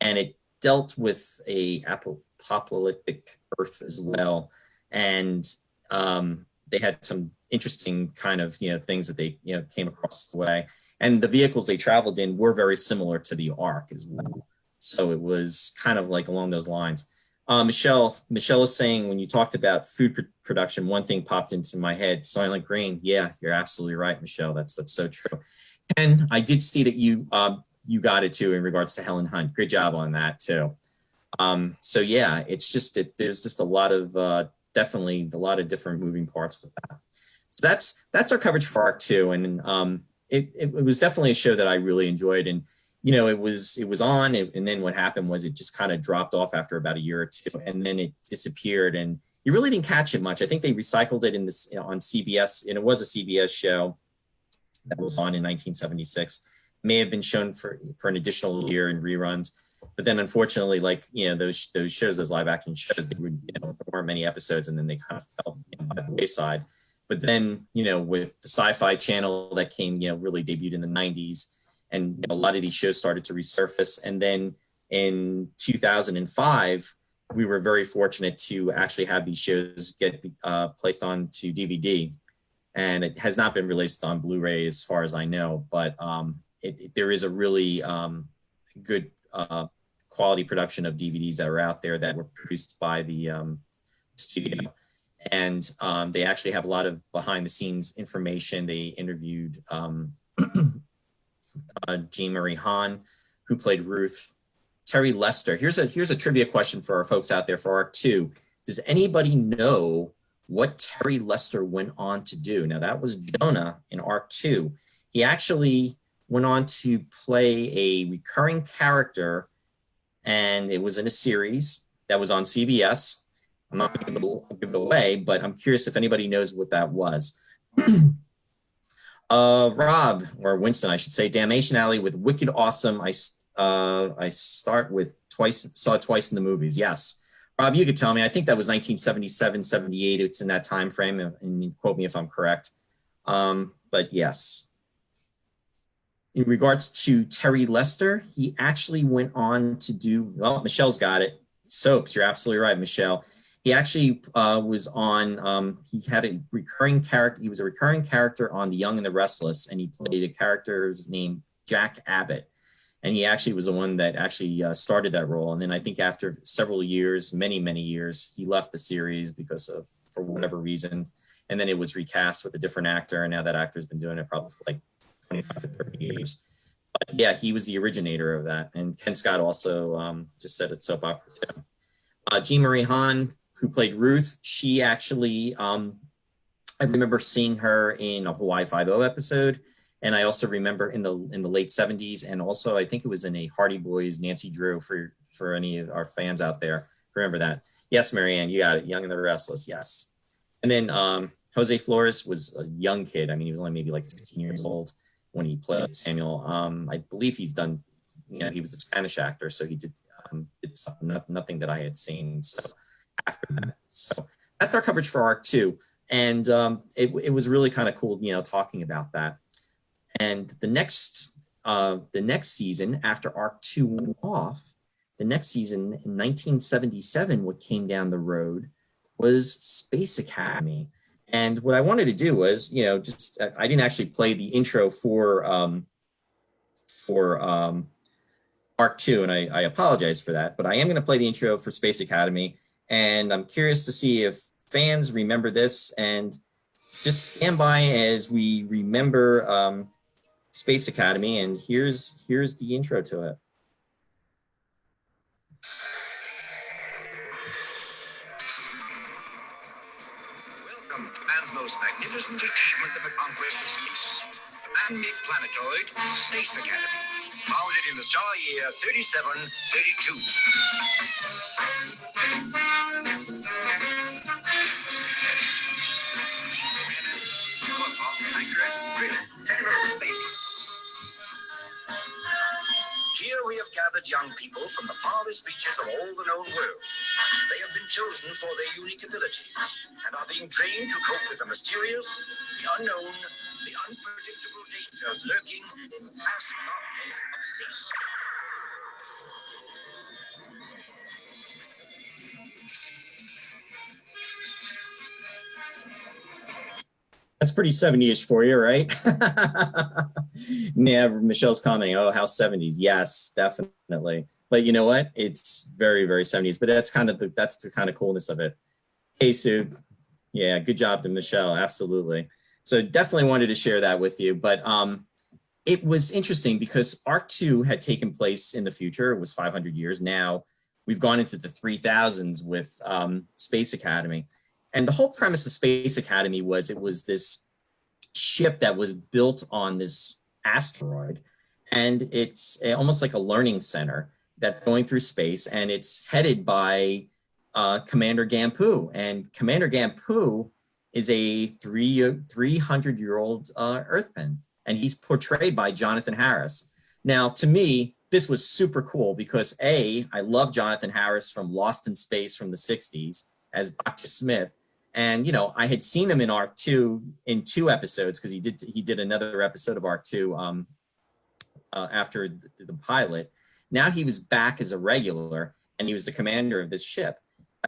And it dealt with a apocalyptic Earth as well. And they had some interesting kind of things that they came across the way. And the vehicles they traveled in were very similar to the Ark as well. So it was kind of like along those lines. Michelle is saying, when you talked about food production, one thing popped into my head: Soylent Green. Yeah, you're absolutely right, Michelle. That's so true. And I did see that you got it too in regards to Helen Hunt. Great job on that too. So yeah, it's just there's just a lot of definitely a lot of different moving parts with that. So that's our coverage for Arc 2, and it was definitely a show that I really enjoyed. And it was on, and then what happened was it just kind of dropped off after about a year or two, and then it disappeared, and you really didn't catch it much. I think they recycled it on CBS, and it was a CBS show that was on in 1976. May have been shown for an additional year in reruns, but then unfortunately, like those shows, those live action shows, there weren't many episodes, and then they kind of fell by the wayside. But then with the Sci-Fi Channel that came, really debuted in the 90s. And a lot of these shows started to resurface. And then in 2005, we were very fortunate to actually have these shows get placed onto DVD, and it has not been released on Blu-ray as far as I know, but there is a really good quality production of DVDs that are out there that were produced by the studio. And they actually have a lot of behind the scenes information. They interviewed Jean Marie Hahn, who played Ruth. Terry Lester. Here's a trivia question for our folks out there for Arc 2. Does anybody know what Terry Lester went on to do? Now, that was Jonah in Arc 2. He actually went on to play a recurring character, and it was in a series that was on CBS. I'm not going to give it away, but I'm curious if anybody knows what that was. Rob, or Winston, I should say, Damnation Alley with Wicked Awesome. I start with saw it twice in the movies. Yes. Rob, you could tell me. I think that was 1977, 78. It's in that time frame, and quote me if I'm correct. But yes. In regards to Terry Lester, he actually went on to do, well, Michelle's got it. Soaps, you're absolutely right, Michelle. He actually was on, he had a recurring character. He was a recurring character on The Young and the Restless, and he played a character's named Jack Abbott. And he actually was the one that actually started that role. And then I think after several years, many, many years, he left the series because of, for whatever reason. And then it was recast with a different actor. And now that actor's been doing it probably for like 25 to 30 years. But yeah, he was the originator of that. And Ken Scott also just said it's soap opera too. Jean Marie Hahn, who played Ruth, she actually, I remember seeing her in a Hawaii Five-0 episode. And I also remember in the late 70s, and also I think it was in a Hardy Boys Nancy Drew for any of our fans out there. Remember that? Yes, Marianne, you got it. Young and the Restless, yes. And then Jose Flores was a young kid. I mean, he was only maybe like 16 years old when he played Samuel. I believe he's done, you know, he was a Spanish actor, so he did it's nothing that I had seen. So after that, so that's our coverage for Arc 2, and it was really kind of cool, you know, talking about that. And the next season, after Arc 2 went off, the next season in 1977, what came down the road was Space Academy. And what I wanted to do was, you know, just I didn't actually play the intro for Arc 2, and I apologize for that, but I am going to play the intro for Space Academy, and I'm curious to see if fans remember this, and just stand by as we remember Space Academy, and here's the intro to it. Welcome to man's most magnificent achievement of the conquest of space. The man-made planetoid, Space Academy, founded in the star year 3732. Here we have gathered young people from the farthest reaches of all the known world. They have been chosen for their unique abilities and are being trained to cope with the mysterious, the unknown, the unpredictable dangers lurking in the vast darkness of space. That's pretty 70-ish for you, right? Yeah, Michelle's commenting, oh, how 70s. Yes, definitely. But you know what? It's very, very 70s. But that's the kind of coolness of it. Hey, Sue. Yeah, good job to Michelle. Absolutely. So definitely wanted to share that with you. But it was interesting because Arc 2 had taken place in the future. It was 500 years. Now we've gone into the 3000s with Space Academy. And the whole premise of Space Academy was it was this ship that was built on this asteroid, and it's almost like a learning center that's going through space, and it's headed by Commander Gampu. And Commander Gampu is a 300-year-old Earthman, and he's portrayed by Jonathan Harris. Now, to me, this was super cool because I love Jonathan Harris from Lost in Space from the 60s as Dr. Smith. And, you know, I had seen him in Arc 2 in 2 episodes because he did another episode of Arc 2 after the pilot. Now he was back as a regular. and he was the commander of this ship.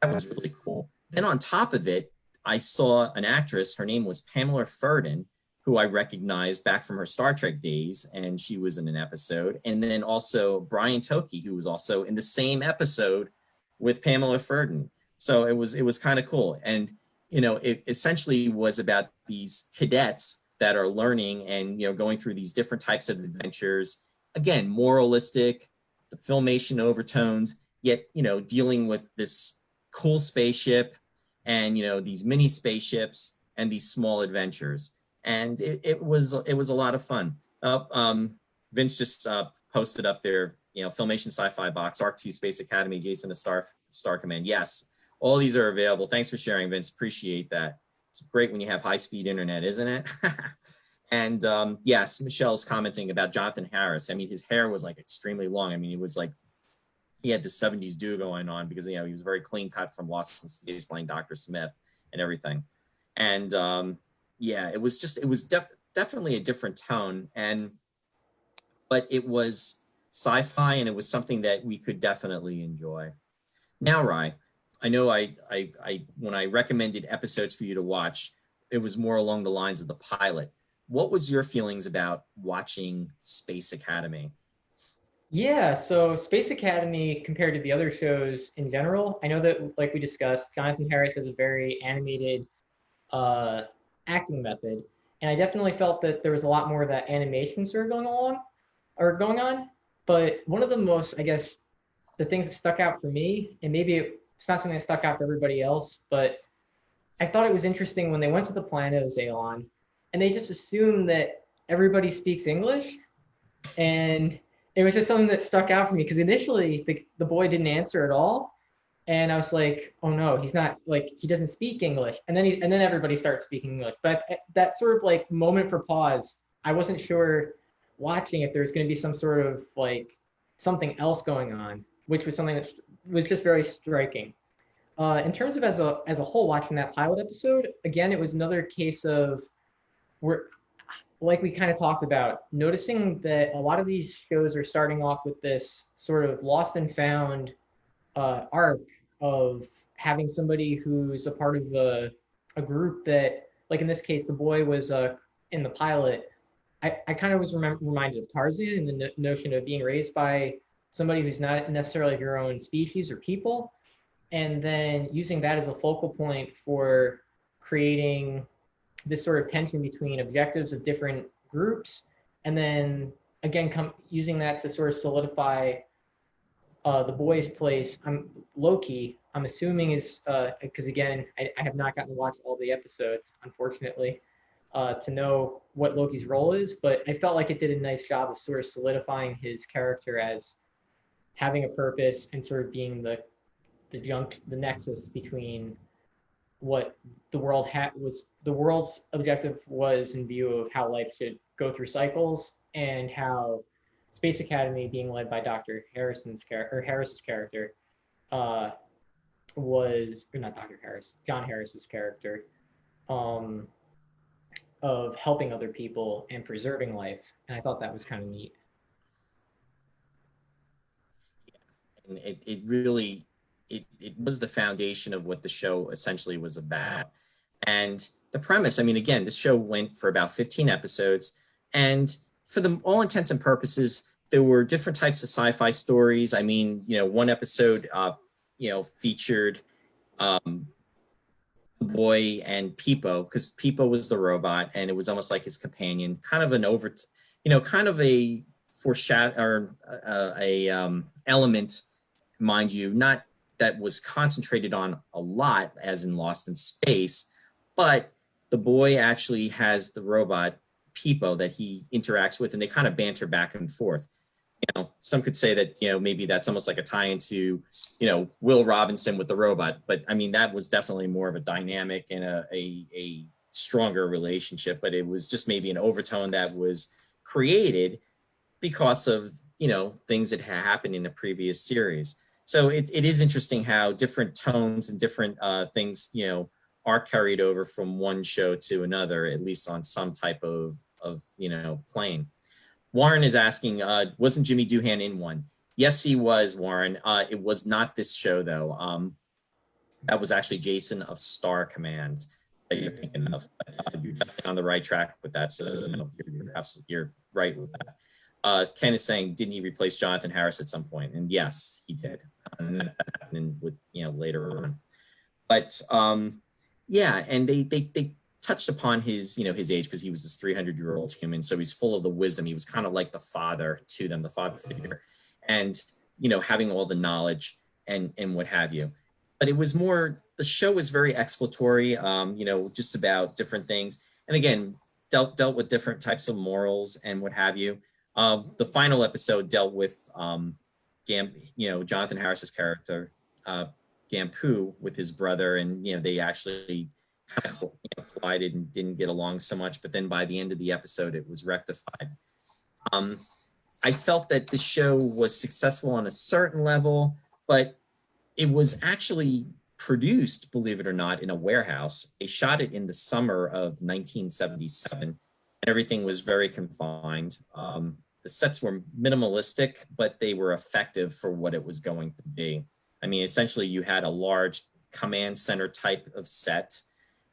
That was really cool. Then on top of it, I saw an actress, her name was Pamela Ferdin, who I recognized back from her Star Trek days, and she was in an episode. And then also Brian Toki, who was also in the same episode with Pamela Ferdin. So it was kind of cool. And, you know, it essentially was about these cadets that are learning and, you know, going through these different types of adventures. Again, moralistic, the Filmation overtones, yet, you know, dealing with this cool spaceship and, you know, these mini spaceships and these small adventures. And it was a lot of fun. Vince just posted up there, you know, Filmation Sci-Fi Box, Arc 2 Space Academy, Jason the Star Command. Yes, all these are available. Thanks for sharing, Vince. Appreciate that. It's great when you have high-speed internet, isn't it? And yes, Michelle's commenting about Jonathan Harris. I mean, his hair was like extremely long. I mean, it was like he had the 70s do going on because, you know, he was very clean cut from Lost in Space playing Dr. Smith and everything. And yeah, it was definitely a different tone, but it was sci-fi and it was something that we could definitely enjoy. Now, Rye, I know I when I recommended episodes for you to watch, it was more along the lines of the pilot. What was your feelings about watching Space Academy? Yeah, so Space Academy compared to the other shows in general, I know that like we discussed, Jonathan Harris has a very animated acting method, and I definitely felt that there was a lot more of that animation sort of going on. But one of the most, I guess, the things that stuck out for me, and maybe it's not something that stuck out for everybody else, but I thought it was interesting when they went to the planet of Zalon, and they just assumed that everybody speaks English, and it was just something that stuck out for me because initially the boy didn't answer at all. And I was like, oh no, he's not, like, he doesn't speak English. And then everybody starts speaking English. But that sort of like moment for pause, I wasn't sure watching if there was going to be some sort of like something else going on, which was something that was just very striking. In terms of as a whole, watching that pilot episode, again, it was another case of where, like we kind of talked about, noticing that a lot of these shows are starting off with this sort of lost and found arc of having somebody who's a part of a group that, like in this case, the boy was in the pilot. I kind of was reminded of Tarzan and the notion of being raised by somebody who's not necessarily of your own species or people, and then using that as a focal point for creating this sort of tension between objectives of different groups, and then again using that to sort of solidify the boy's place. Loki, I'm assuming is because again, I have not gotten to watch all the episodes, unfortunately, to know what Loki's role is, but I felt like it did a nice job of sort of solidifying his character as having a purpose and sort of being the nexus between what the world's objective was in view of how life should go through cycles, and how Space Academy, being led by Dr. Harris's character, was, or not Dr. Harris, John Harris's character, of helping other people and preserving life. And I thought that was kind of neat. And it really, it was the foundation of what the show essentially was about. And the premise, I mean, again, this show went for about 15 episodes, and for all intents and purposes, there were different types of sci-fi stories. I mean, you know, one episode, you know, featured the boy and Peepo, because Peepo was the robot, and it was almost like his companion, kind of an kind of a foreshadow or element, mind you, not that was concentrated on a lot, as in Lost in Space, but the boy actually has the robot Peepo that he interacts with, and they kind of banter back and forth. You know, some could say that, you know, maybe that's almost like a tie into, you know, Will Robinson with the robot, but I mean, that was definitely more of a dynamic and a stronger relationship, but it was just maybe an overtone that was created because of, you know, things that had happened in the previous series. So it is interesting how different tones and different things, you know, are carried over from one show to another, at least on some type of you know, plane. Warren is asking, wasn't Jimmy Doohan in one? Yes, he was, Warren. It was not this show, though. That was actually Jason of Star Command that you're thinking of. You're definitely on the right track with that. So you're right with that. Ken is saying, didn't he replace Jonathan Harris at some point? And yes, he did. And that happened with, later on. But yeah, and they touched upon his, his age, because he was this 300-year-old human. So he's full of the wisdom. He was kind of like the father to them, the father figure, and having all the knowledge and what have you. But it was more, the show was very exploratory, just about different things. And again, dealt with different types of morals and what have you. The final episode dealt with Jonathan Harris's character, Gampu, with his brother, and they actually kind of collided and didn't get along so much. But then by the end of the episode, it was rectified. I felt that the show was successful on a certain level, but it was actually produced, believe it or not, in a warehouse. They shot it in the summer of 1977, and everything was very confined. The sets were minimalistic, but they were effective for what it was going to be. I mean, essentially, you had a large command center type of set,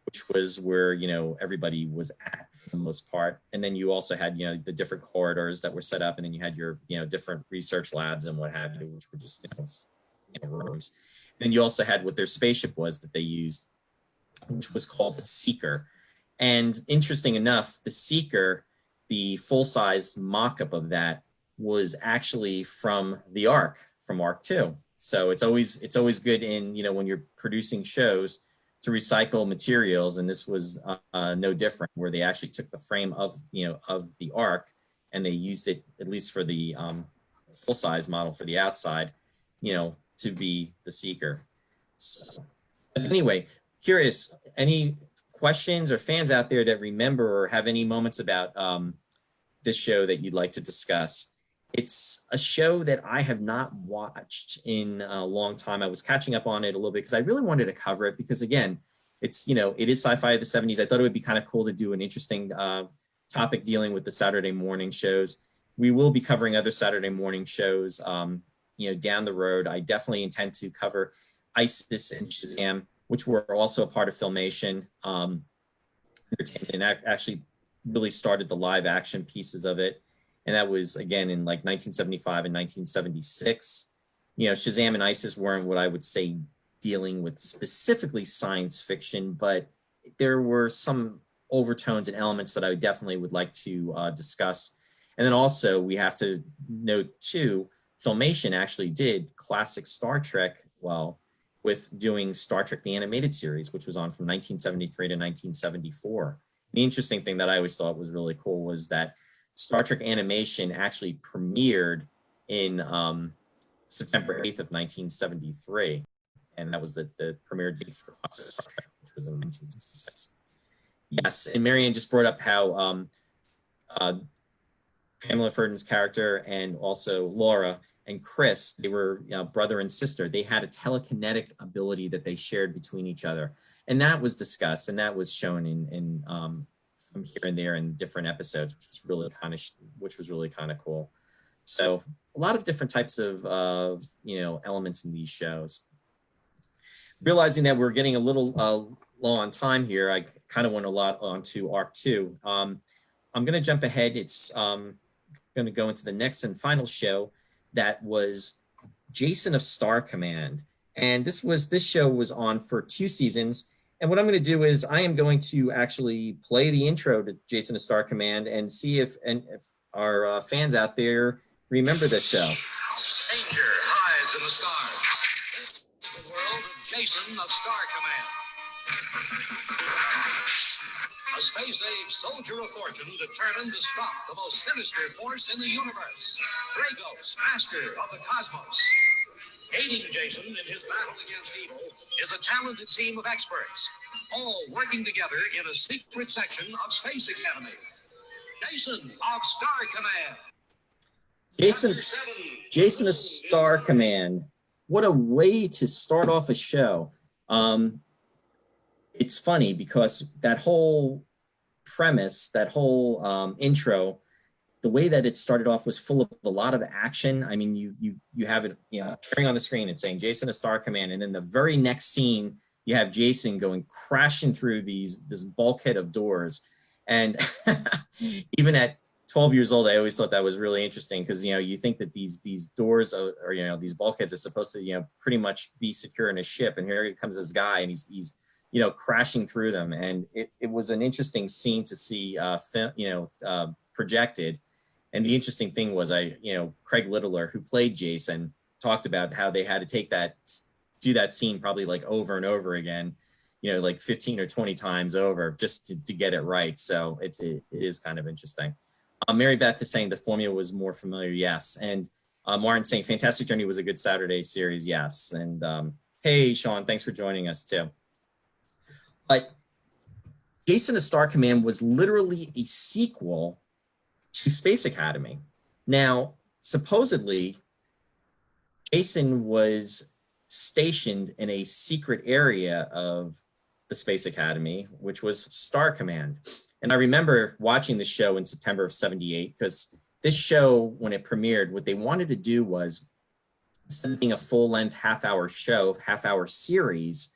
which was where, everybody was at for the most part. And then you also had, the different corridors that were set up. And then you had your, different research labs and what have you, which were just, rooms. And then you also had what their spaceship was that they used, which was called the Seeker. And interesting enough, the Seeker, the full-size mock-up of that, was actually from the Ark, from Ark 2. So it's always good in, when you're producing shows, to recycle materials, and this was no different, where they actually took the frame of the Ark, and they used it, at least for the full-size model for the outside, to be the Seeker. So, but anyway, curious, any questions or fans out there that remember or have any moments about this show that you'd like to discuss? It's a show that I have not watched in a long time. I was catching up on it a little bit because I really wanted to cover it, because again, it's, it is sci-fi of the 70s. I thought it would be kind of cool to do an interesting topic dealing with the Saturday morning shows. We will be covering other Saturday morning shows, down the road. I definitely intend to cover ISIS and Shazam, which were also a part of Filmation. And actually really started the live action pieces of it. And that was, again, in like 1975 and 1976. Shazam and ISIS weren't what I would say dealing with specifically science fiction, but there were some overtones and elements that I definitely would like to discuss. And then also we have to note too, Filmation actually did classic Star Trek, with doing Star Trek the Animated Series, which was on from 1973 to 1974. The interesting thing that I always thought was really cool was that Star Trek Animation actually premiered in September 8th of 1973. And that was the premiere date for classic Star Trek, which was in 1966. Yes, and Marianne just brought up how Pamela Ferdinand's character and also Laura and Chris, they were brother and sister. They had a telekinetic ability that they shared between each other. And that was discussed, and that was shown in from here and there in different episodes, which was really kind of cool. So a lot of different types of elements in these shows. Realizing that we're getting a little low on time here, I kind of went a lot onto Arc 2. I'm going to jump ahead. It's going to go into the next and final show, that was Jason of Star Command. And this show was on for 2 seasons. And what I'm going to do is I am going to actually play the intro to Jason of Star Command and see if our fans out there remember this show. Danger hides in the stars. This is the world of Jason of Star Command. A space-age soldier of fortune determined to stop the most sinister force in the universe. Dragos, master of the cosmos. Aiding Jason in his battle against evil is a talented team of experts, all working together in a secret section of Space Academy. Jason of Star Command. Jason of Star Command. What a way to start off a show. It's funny because that whole premise, that whole intro, the way that it started off was full of a lot of action. I mean, you have it, you know, appearing on the screen and saying Jason, a Star Command, and then the very next scene, you have Jason going crashing through this bulkhead of doors. And even at 12 years old, I always thought that was really interesting because, you know, you think that these doors or, you know, these bulkheads are supposed to, you know, pretty much be secure in a ship. And here comes this guy and he's you know, crashing through them. And it was an interesting scene to see, projected. And the interesting thing was, Craig Littler, who played Jason, talked about how they had to do that scene probably like over and over again, you know, like 15 or 20 times over just to get it right. So it is kind of interesting. Mary Beth is saying the formula was more familiar. Yes. And Martin saying Fantastic Journey was a good Saturday series. Yes. And hey, Sean, thanks for joining us too. But Jason, a Star Command was literally a sequel to Space Academy. Now, supposedly, Jason was stationed in a secret area of the Space Academy, which was Star Command. And I remember watching the show in September of '78, because this show, when it premiered, what they wanted to do was, instead of being a full-length half-hour series,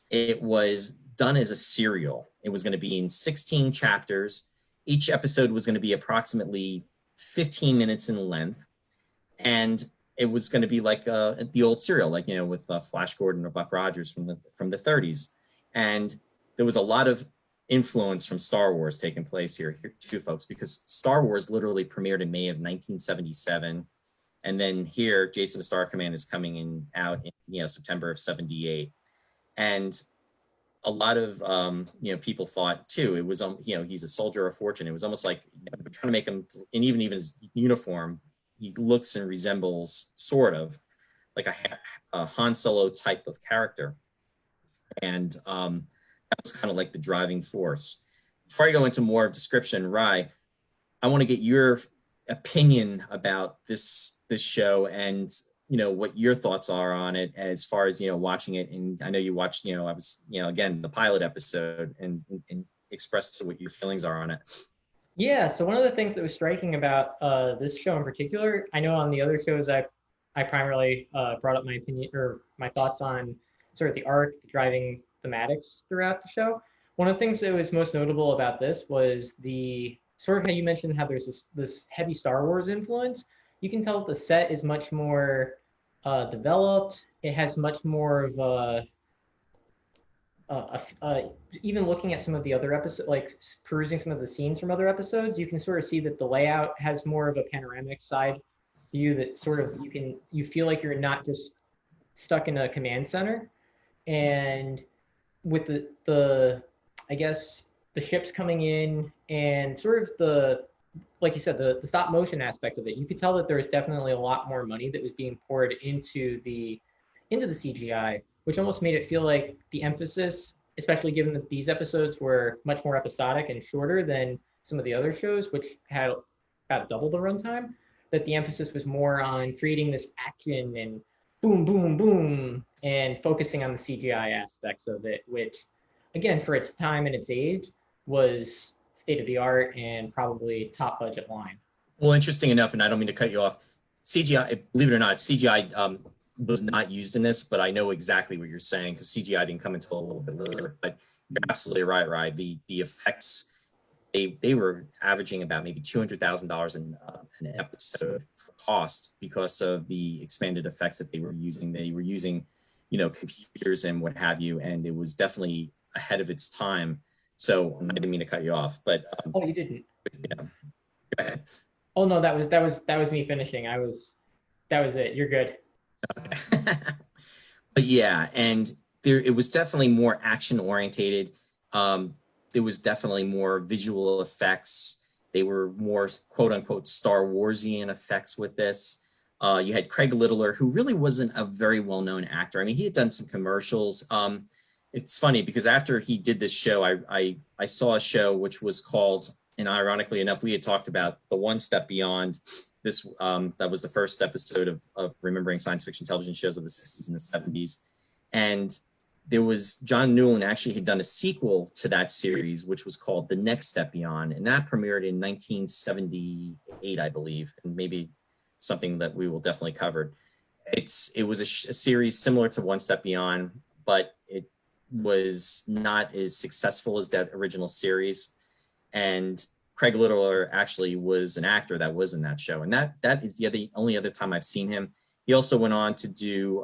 it was done as a serial. It was going to be in 16 chapters. Each episode was going to be approximately 15 minutes in length. And it was going to be like the old serial, like, you know, with Flash Gordon or Buck Rogers from the 30s. And there was a lot of influence from Star Wars taking place here too, folks, because Star Wars literally premiered in May of 1977. And then here, Jason, the Star Command is coming out in, you know, September of '78. And a lot of people thought too, it was he's a soldier of fortune. It was almost like, you know, trying to make him, and even his uniform, he looks and resembles sort of like a Han Solo type of character. And that was kind of like the driving force. Before I go into more description, Rai, I want to get your opinion about this show and, you know, what your thoughts are on it as far as, you know, watching it. And I know you watched, you know, I was, you know, again, the pilot episode and expressed what your feelings are on it. Yeah, so one of the things that was striking about this show in particular, I know on the other shows I primarily brought up my opinion or my thoughts on sort of the arc, the driving thematics throughout the show. One of the things that was most notable about this was the sort of how you mentioned how there's this heavy Star Wars influence. You can tell that the set is much more developed. It has much more of even looking at some of the other episodes, like perusing some of the scenes from other episodes, you can sort of see that the layout has more of a panoramic side view that sort of you feel like you're not just stuck in a command center. And with the I guess the ships coming in and sort of like you said, the stop motion aspect of it, you could tell that there was definitely a lot more money that was being poured into the CGI, which almost made it feel like the emphasis, especially given that these episodes were much more episodic and shorter than some of the other shows, which had about double the runtime, that the emphasis was more on creating this action and boom, boom, boom, and focusing on the CGI aspects of it, which, again, for its time and its age, was state of the art and probably top budget line. Well, interesting enough, and I don't mean to cut you off, CGI, believe it or not, CGI was not used in this, but I know exactly what you're saying because CGI didn't come until a little bit later. But you're absolutely right, right? The effects, they were averaging about maybe $200,000 in an episode cost because of the expanded effects that they were using. They were using, you know, computers and what have you, and it was definitely ahead of its time. So I didn't mean to cut you off, but oh, you didn't. Yeah. Go ahead. Oh no, that was me finishing. That was it. You're good. Okay. But yeah, and it was definitely more action orientated. There was definitely more visual effects. They were more quote unquote Star Warsian effects with this. You had Craig Littler, who really wasn't a very well-known actor. I mean, he had done some commercials. It's funny because after he did this show, I saw a show which was called, and ironically enough, we had talked about the One Step Beyond. This that was the first episode of remembering science fiction television shows of the 60s and the 70s. And there was John Newland actually had done a sequel to that series, which was called The Next Step Beyond, and that premiered in 1978, I believe, and maybe something that we will definitely cover. It was a series similar to One Step Beyond, but it was not as successful as that original series. And Craig Littler actually was an actor that was in that show, and that is the only other time I've seen him. He also went on to do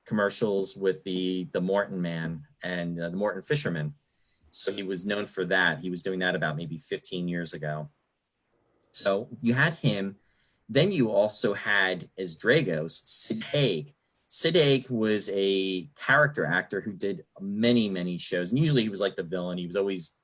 commercials with the Morton Man and the Morton Fisherman. So he was known for that. He was doing that about maybe 15 years ago. So you had him. Then you also had, as Dragos, Sid Haig. Sid Haig was a character actor who did many, many shows. And usually he was like the villain. He was always,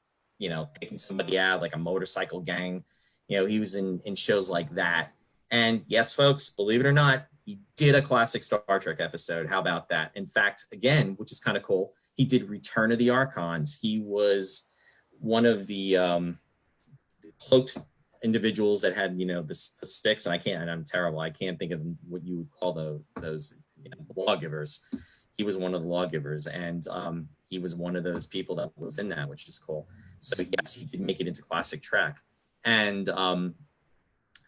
taking somebody out, like a motorcycle gang. He was in shows like that. And yes, folks, believe it or not, he did a classic Star Trek episode. How about that? In fact, again, which is kind of cool, he did Return of the Archons. He was one of the cloaked individuals that had, the sticks. And I'm terrible. I can't think of what you would call those lawgivers. He was one of the lawgivers, and he was one of those people that was in that, which is cool. So yes, he did make it into classic Trek, and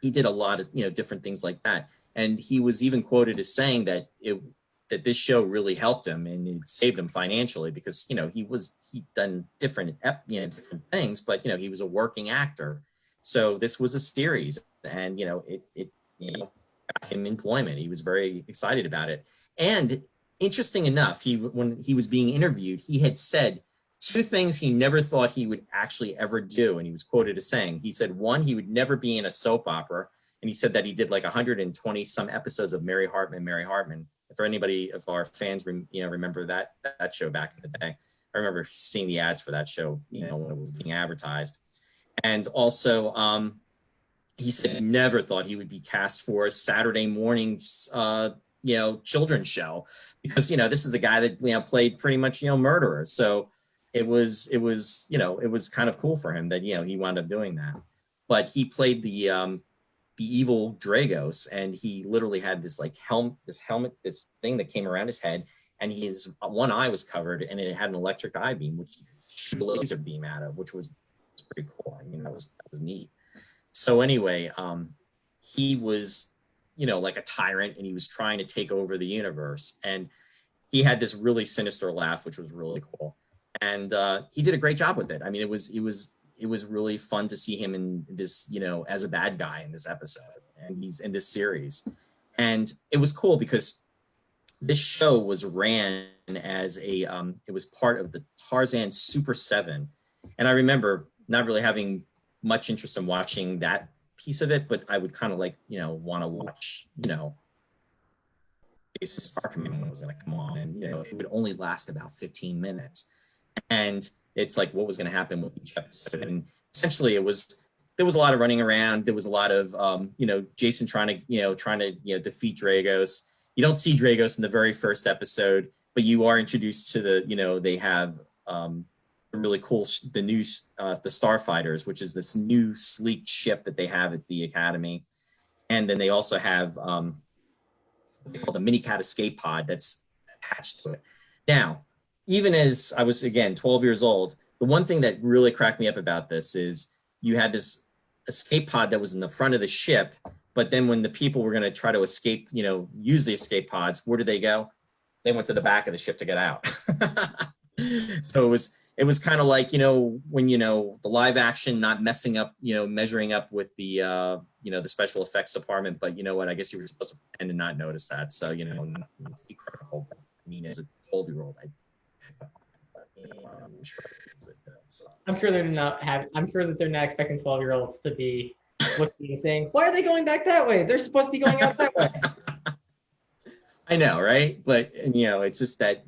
he did a lot of different things like that. And he was even quoted as saying that this show really helped him and it saved him financially because he'd done different things, but he was a working actor. So this was a series, and it got him employment. He was very excited about it. And interesting enough, when he was being interviewed, he had said two things he never thought he would actually ever do. And he was quoted as saying, he said, one, he would never be in a soap opera. And he said that he did like 120 some episodes of Mary Hartman. If anybody of our fans, remember that show back in the day, I remember seeing the ads for that show, when it was being advertised. And also, he said he never thought he would be cast for a Saturday morning, children's show, because this is a guy that played pretty much murderers. So it was kind of cool for him that he wound up doing that. But he played the evil Dragos, and he literally had this helmet, this thing that came around his head, and his one eye was covered, and it had an electric eye beam, which you could shoot a laser beam out of, which was pretty cool. I mean, that was neat. So anyway, he was, like a tyrant, and he was trying to take over the universe. And he had this really sinister laugh, which was really cool. And he did a great job with it. I mean, it was really fun to see him in this, as a bad guy in this episode, and he's in this series. And it was cool because this show was ran as it was part of the Tarzan Super 7. And I remember not really having much interest in watching that piece of it, but I would kind of want to watch, Star Command was going to come on, and, it would only last about 15 minutes. And it's like, what was going to happen with each episode? And essentially there was a lot of running around. There was a lot of, Jason trying to defeat Dragos. You don't see Dragos in the very first episode, but you are introduced to they have, really cool, the new, the Starfighters, which is this new sleek ship that they have at the Academy. And then they also have, what they call the Mini Cat escape pod that's attached to it. Now, even as I was, again, 12 years old, the one thing that really cracked me up about this is you had this escape pod that was in the front of the ship, but then when the people were going to try to escape, use the escape pods, where did they go? They went to the back of the ship to get out. So it was kind of like, when, the live action not messing up, measuring up with the, the special effects department. But you know what? I guess you were supposed to pretend to not notice that. So, not be critical. But, I mean, as a 12-year-old, I'm sure that they're not expecting 12-year-olds to be looking and saying, why are they going back that way? They're supposed to be going out that way. I know, right? But, it's just that,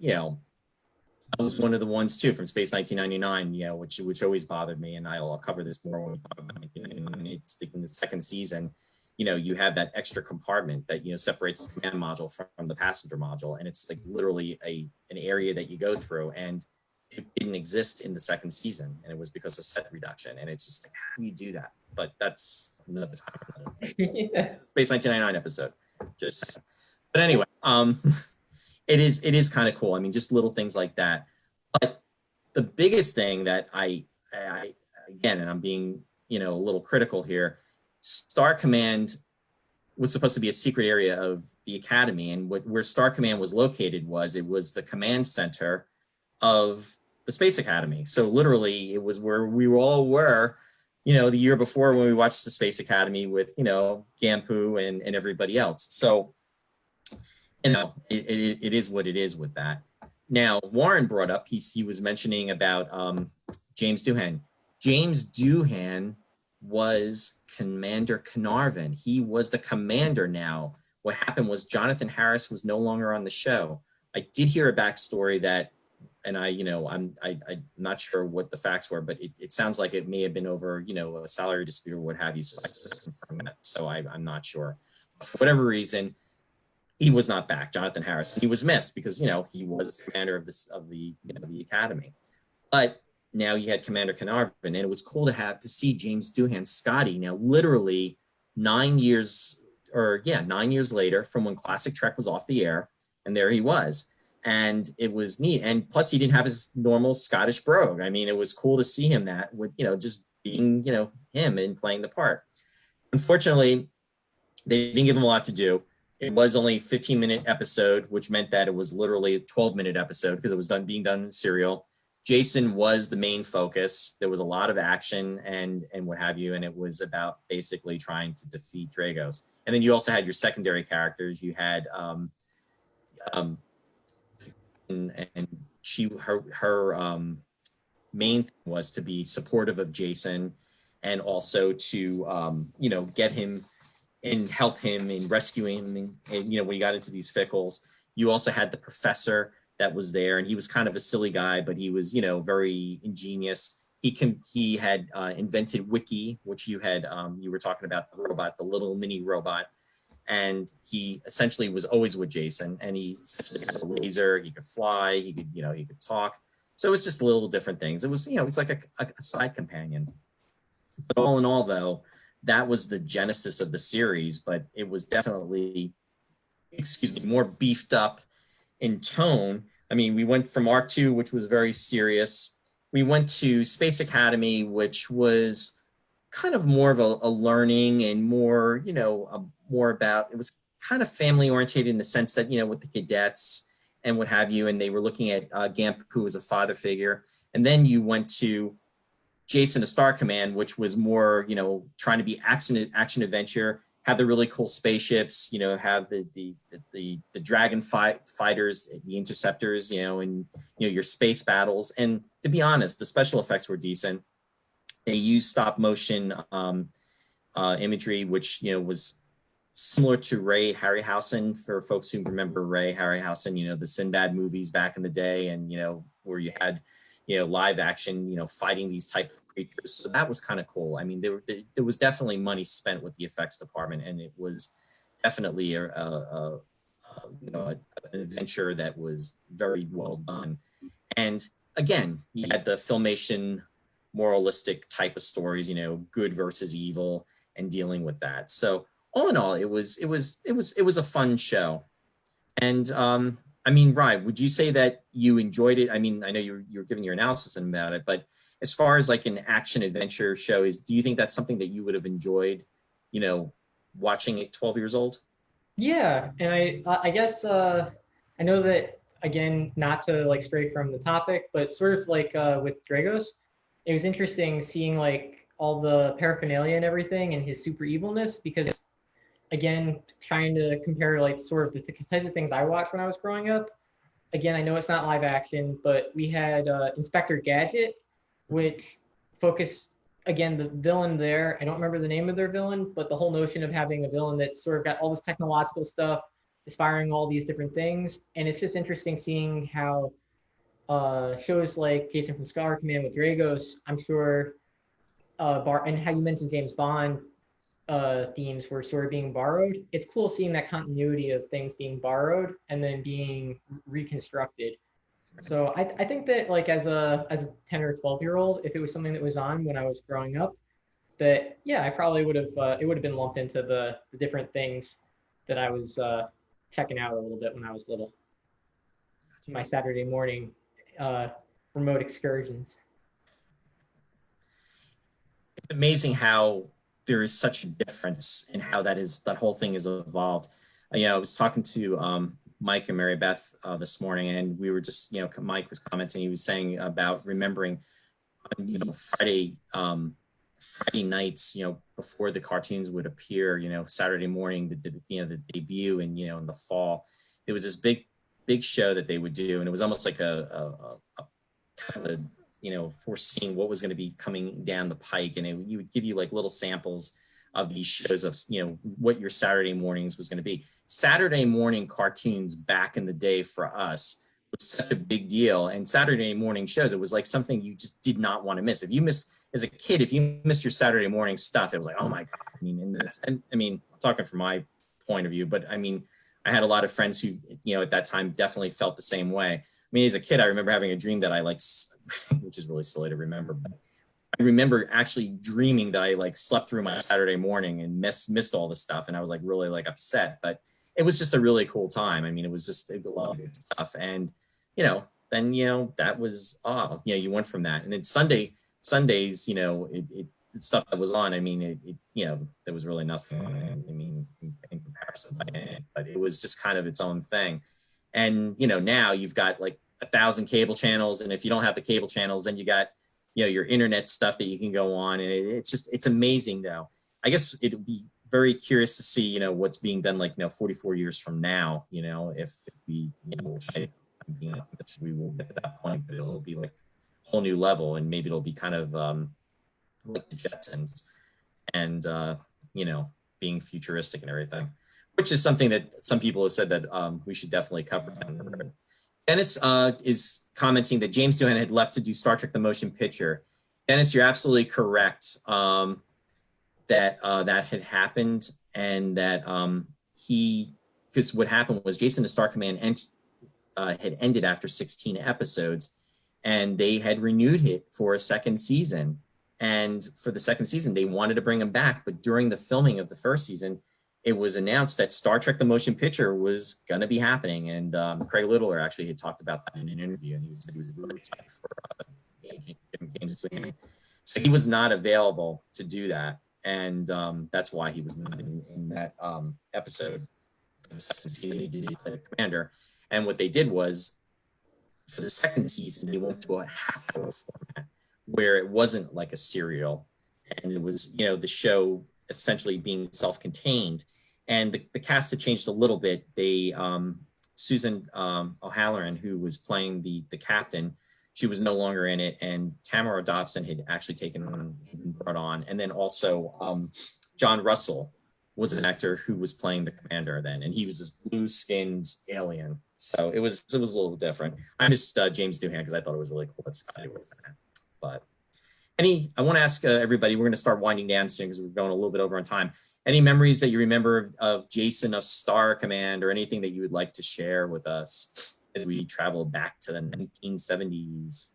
I was one of the ones too from Space 1999, which always bothered me, and I'll cover this more when we talk about 1999. It's in the second season, you have that extra compartment that separates the command module from the passenger module, and it's like literally an area that you go through, and it didn't exist in the second season, and it was because of set reduction, and it's just like, how do you do that? But that's another time. Yeah. Space 1999 episode, just saying. But anyway, it is kind of cool. I mean, just little things like that. But the biggest thing that I again, and I'm being, a little critical here, Star Command was supposed to be a secret area of the academy, and where Star Command was located it was the command center of the Space Academy. So literally, it was where we all were, the year before when we watched the Space Academy with, Gampu and everybody else. So, it is what it is with that. Now, Warren brought up, he was mentioning about James Doohan. James Doohan was Commander Carnarvon. He was the commander now. What happened was Jonathan Harris was no longer on the show. I did hear a backstory that, and I'm not sure what the facts were, but it sounds like it may have been over, a salary dispute or what have you. So I can confirm that. So I'm not sure. For whatever reason, he was not back, Jonathan Harris. He was missed because, he was the commander of the academy. But now you had Commander Carnarvon, and it was cool to see James Doohan, Scotty, now literally 9 years later from when Classic Trek was off the air, and there he was. And it was neat. And plus he didn't have his normal Scottish brogue. I mean, it was cool to see him that with, just being, him and playing the part. Unfortunately, they didn't give him a lot to do. It was only a 15-minute episode, which meant that it was literally a 12-minute episode because it was being done in serial. Jason was the main focus. There was a lot of action and what have you, and it was about basically trying to defeat Dragos. And then you also had your secondary characters. You had and her main thing was to be supportive of Jason, and also to get him and help him in rescuing him. And when he got into these fickles, you also had the professor that was there, and he was kind of a silly guy, but he was very ingenious. He had invented Wiki, which you were talking about, the robot, the little mini robot. And he essentially was always with Jason, and he essentially had a laser. He could fly. He could talk. So it was just little different things. It was, it's like a side companion. But all in all, though, that was the genesis of the series. But it was definitely, more beefed up in tone. I mean, we went from Arc 2, which was very serious. We went to Space Academy, which was kind of more of a learning and more, more about, it was kind of family oriented in the sense that, with the cadets and what have you. And they were looking at Gamp, who was a father figure. And then you went to Jason, a Star Command, which was more, trying to be action adventure, have the really cool spaceships, have the dragon fighters, the interceptors, and, your space battles. And to be honest, the special effects were decent. They used stop motion imagery, which, was similar to Ray Harryhausen, for folks who remember Ray Harryhausen, the Sinbad movies back in the day, and, where you had, live action, fighting these type of creatures. So that was kind of cool. I mean, there was definitely money spent with the effects department, and it was definitely an adventure that was very well done. And again, you had the Filmation moralistic type of stories, good versus evil, and dealing with that. So all in all, it was a fun show. And I mean, Rye, would you say that you enjoyed it? I mean, I know you're giving your analysis about it, but as far as like an action adventure show do you think that's something that you would have enjoyed, watching it 12 years old? Yeah, and I guess I know that, again, not to like stray from the topic, but sort of like with Dragos, it was interesting seeing like all the paraphernalia and everything and his super evilness, because again, trying to compare like sort of the types of things I watched when I was growing up. Again, I know it's not live action, but we had Inspector Gadget, which focused, again, the villain there. I don't remember the name of their villain, but the whole notion of having a villain that sort of got all this technological stuff, aspiring all these different things. And it's just interesting seeing how shows like Jason from Star Command with Dragos, I'm sure, and how you mentioned James Bond, themes were sort of being borrowed. It's cool seeing that continuity of things being borrowed and then being reconstructed. So I think that like as a 10 or 12-year-old, if it was something that was on when I was growing up, that yeah, I probably would have it would have been lumped into the different things that I was checking out a little bit when I was little. my Saturday morning remote excursions. It's amazing how there is such a difference in how that whole thing has evolved. I was talking to Mike and Mary Beth this morning, and we were just, Mike was commenting. He was saying about remembering, Friday nights, before the cartoons would appear, Saturday morning, the debut, and in the fall, there was this big show that they would do, and it was almost like a kind of foreseeing what was going to be coming down the pike, and you would give you like little samples of these shows of what your Saturday mornings was going to be. Saturday morning cartoons back in the day for us was such a big deal, and Saturday morning shows, it was like something you just did not want to miss. If you missed as a kid, if you missed your Saturday morning stuff, it was like, oh my god. I'm talking from my point of view, but I had a lot of friends who at that time definitely felt the same way. As a kid, I remember having a dream that I which is really silly to remember, but I remember actually dreaming that I slept through my Saturday morning and missed all the stuff, and I was really upset. But it was just a really cool time. It was just a lot of good stuff, and then that was you went from that, and then Sundays, the stuff that was on. There was really nothing on it. In comparison, but it was just kind of its own thing. And now you've got 1,000 cable channels, and if you don't have the cable channels, then you got your internet stuff that you can go on, and it's amazing. Though I guess it would be very curious to see what's being done 44 years from now, if we we will get to that point, but it'll be a whole new level, and maybe it'll be kind of like the Jetsons, and being futuristic and everything, which is something that some people have said that we should definitely cover. Dennis is commenting that James Doohan had left to do Star Trek: The Motion Picture. Dennis, you're absolutely correct that that had happened, and that because what happened was Jason the Star Command had ended after 16 episodes, and they had renewed it for a second season. And for the second season, they wanted to bring him back, but during the filming of the first season, it was announced that Star Trek: The Motion Picture was going to be happening. And Craig Littler actually had talked about that in an interview, and he was really excited for James Doohan. So he was not available to do that, and that's why he was not in that episode. The second season, he did play the commander, and what they did was, for the second season, they went to a half-hour format where it wasn't like a serial, and it was the show essentially being self-contained, and the cast had changed a little bit. They Susan O'Halloran, who was playing the captain, she was no longer in it, and Tamara Dobson had actually been brought on, and then also John Russell was an actor who was playing the commander then, and he was this blue-skinned alien. So it was a little different. I missed James Doohan because I thought it was really cool that Scotty was in it. But I want to ask everybody, we're going to start winding down soon because we're going a little bit over on time. Any memories that you remember of Jason of Star Command, or anything that you would like to share with us as we travel back to the 1970s?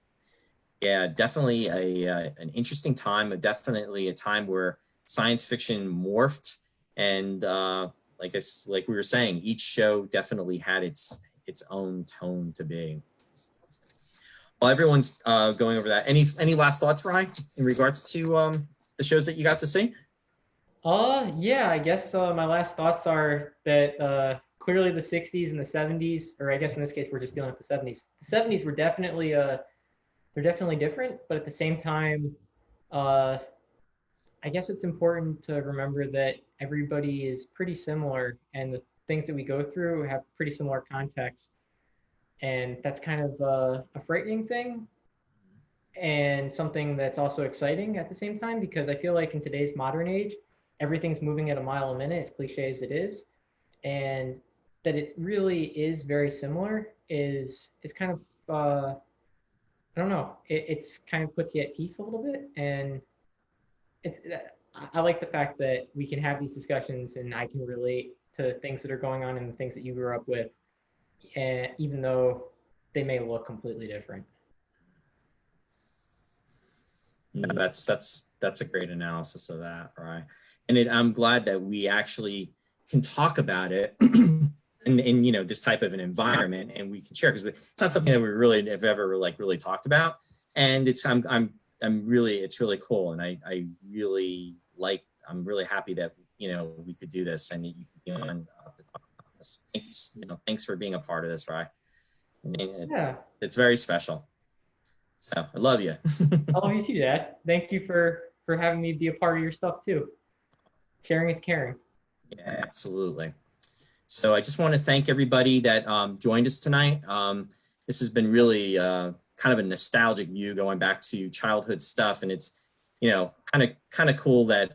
Yeah, definitely an interesting time, definitely a time where science fiction morphed, and like we were saying, each show definitely had its own tone to be. While everyone's going over that, any last thoughts, Ryan, in regards to the shows that you got to see? Yeah, I guess my last thoughts are that clearly the 60s and the 70s, or I guess in this case we're just dealing with the 70s. The 70s were definitely they're definitely different, but at the same time, I guess it's important to remember that everybody is pretty similar, and the things that we go through have pretty similar context. And that's kind of a frightening thing, and something that's also exciting at the same time, because I feel like in today's modern age, everything's moving at a mile a minute, as cliche as it is, and that it really is very similar is kind of I don't know, it's kind of puts you at peace a little bit. And I like the fact that we can have these discussions and I can relate to things that are going on and the things that you grew up with, and even though they may look completely different. Yeah, that's a great analysis of that, right? And I'm glad that we actually can talk about it and in you know, this type of an environment, and we can share, because it's not something that we really have ever like really talked about. And it's I'm really, it's really cool, and I really like, I'm really happy that, you know, we could do this, and you could be on to talk about this. Thanks, you know, thanks for being a part of this, Rye. I mean, Yeah. it's very special. So I love you. I love you too, Dad. Thank you for having me be a part of your stuff too. Sharing is caring. Yeah, absolutely. So I just want to thank everybody that joined us tonight. This has been really kind of a nostalgic view, going back to childhood stuff, and it's, you know, kind of cool that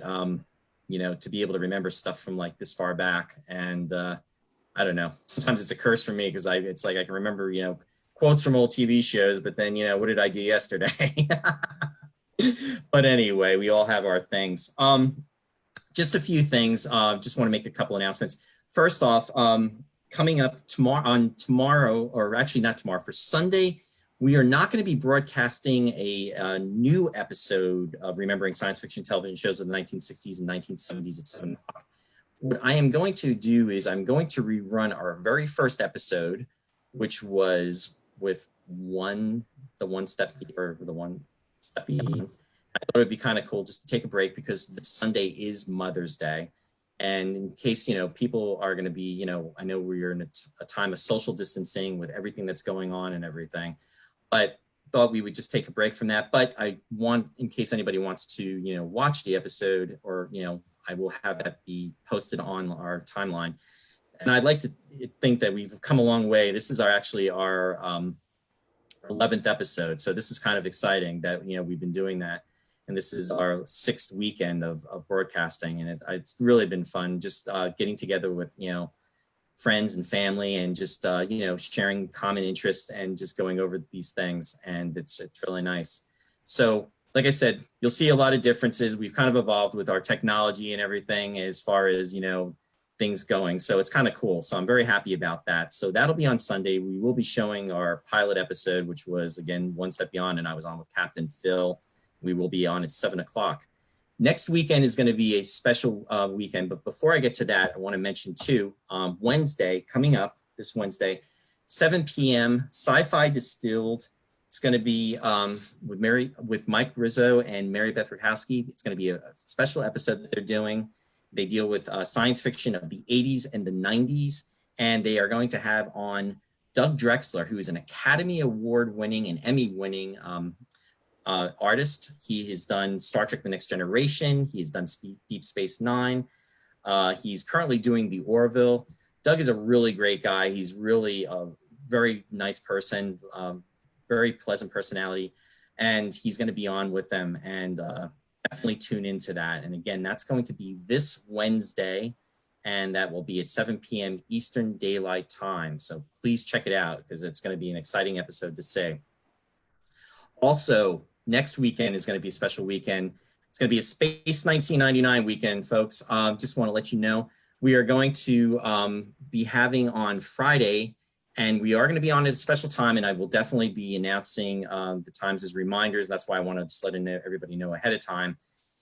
you know, to be able to remember stuff from like this far back. And I don't know, sometimes it's a curse for me, because it's like I can remember, you know, quotes from old TV shows, but then, you know, what did I do yesterday? But anyway, we all have our things. Just a few things. Just want to make a couple announcements. First off, coming up tomorrow, or actually not tomorrow, for Sunday, we are not going to be broadcasting a new episode of Remembering Science Fiction Television Shows of the 1960s and 1970s at 7 o'clock. What I am going to do is I'm going to rerun our very first episode, which was with the one step being. I thought it would be kind of cool just to take a break, because this Sunday is Mother's Day. And in case, you know, people are going to be, you know, I know we're in a time of social distancing with everything that's going on and everything, but thought we would just take a break from that. But I want, in case anybody wants to, you know, watch the episode, or, you know, I will have that be posted on our timeline. And I'd like to think that we've come a long way. This is actually our 11th episode. So this is kind of exciting that, you know, we've been doing that. And this is our 6th weekend of broadcasting. And it's really been fun just getting together with, you know, friends and family, and just, you know, sharing common interests and just going over these things. And it's really nice. So like I said, you'll see a lot of differences. We've kind of evolved with our technology and everything as far as, you know, things going. So it's kind of cool. So I'm very happy about that. So that'll be on Sunday. We will be showing our pilot episode, which was, again, One Step Beyond, and I was on with Captain Phil. We will be on at 7 o'clock. Next weekend is going to be a special weekend. But before I get to that, I want to mention too, Wednesday, coming up this Wednesday, 7 p.m., Sci-Fi Distilled. It's going to be with Mike Rizzo and Mary Beth Rakowski. It's going to be a special episode that they're doing. They deal with science fiction of the 80s and the 90s. And they are going to have on Doug Drexler, who is an Academy Award winning and Emmy winning artist. He has done Star Trek: The Next Generation. He has done Deep Space Nine. He's currently doing The Orville. Doug is a really great guy. He's really a very nice person, very pleasant personality, and he's going to be on with them, and definitely tune into that. And again, that's going to be this Wednesday, and that will be at 7 p.m. Eastern Daylight Time. So please check it out, because it's going to be an exciting episode to say. Also, next weekend is going to be a special weekend. It's going to be a Space 1999 weekend, folks. Just want to let you know, we are going to be having on Friday, and we are going to be on at a special time, and I will definitely be announcing the times as reminders. That's why I want to just let everybody know ahead of time.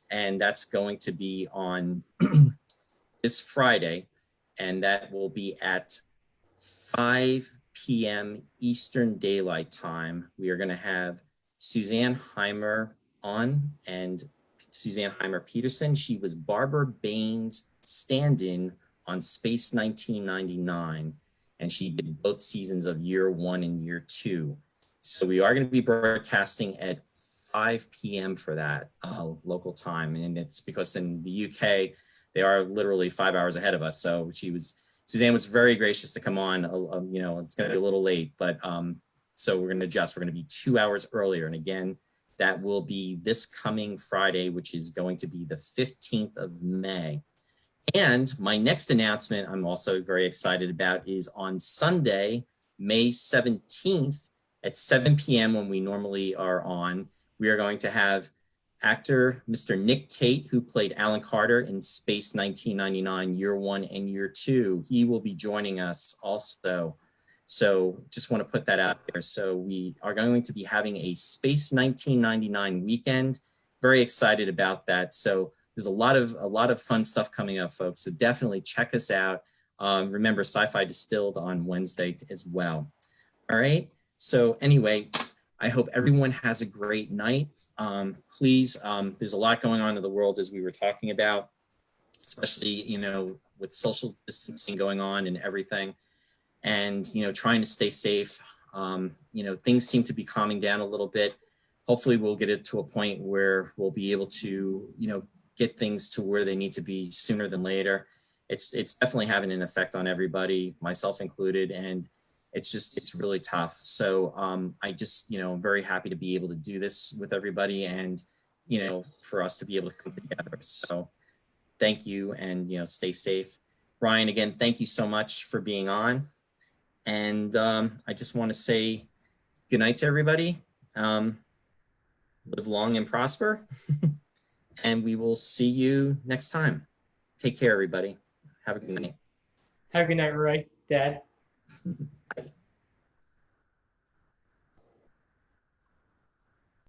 And that's going to be on this Friday, and that will be at 5 p.m. Eastern Daylight Time. We are going to have Suzanne Heimer on, and Suzanne Heimer Peterson. She was Barbara Baines' stand-in on Space 1999, and she did both seasons of Year 1 and Year 2. So we are going to be broadcasting at 5 p.m. for that local time, and it's because in the UK they are literally 5 hours ahead of us. So Suzanne was very gracious to come on. You know, it's going to be a little late, but so we're going to adjust. We're going to be 2 hours earlier. And again, that will be this coming Friday, which is going to be the 15th of May. And my next announcement I'm also very excited about is on Sunday, May 17th at 7 p.m. when we normally are on, we are going to have actor Mr. Nick Tate, who played Alan Carter in Space 1999, Year 1 and Year 2. He will be joining us also. So just want to put that out there. So we are going to be having a Space 1999 weekend. Very excited about that. So there's a lot of fun stuff coming up, folks. So definitely check us out. Remember, Sci-Fi Distilled on Wednesday as well. All right. So anyway, I hope everyone has a great night. Please, there's a lot going on in the world, as we were talking about, especially, you know, with social distancing going on and everything, and, you know, trying to stay safe. You know, things seem to be calming down a little bit. Hopefully we'll get it to a point where we'll be able to, you know, get things to where they need to be sooner than later. It's definitely having an effect on everybody, myself included, and it's really tough. So I just, you know, I'm very happy to be able to do this with everybody, and, you know, for us to be able to come together. So thank you, and, you know, stay safe. Brian, again, thank you so much for being on. And I just want to say good night to everybody. Live long and prosper. And we will see you next time. Take care, everybody. Have a good night. Have a good night, Roy, Dad. Bye.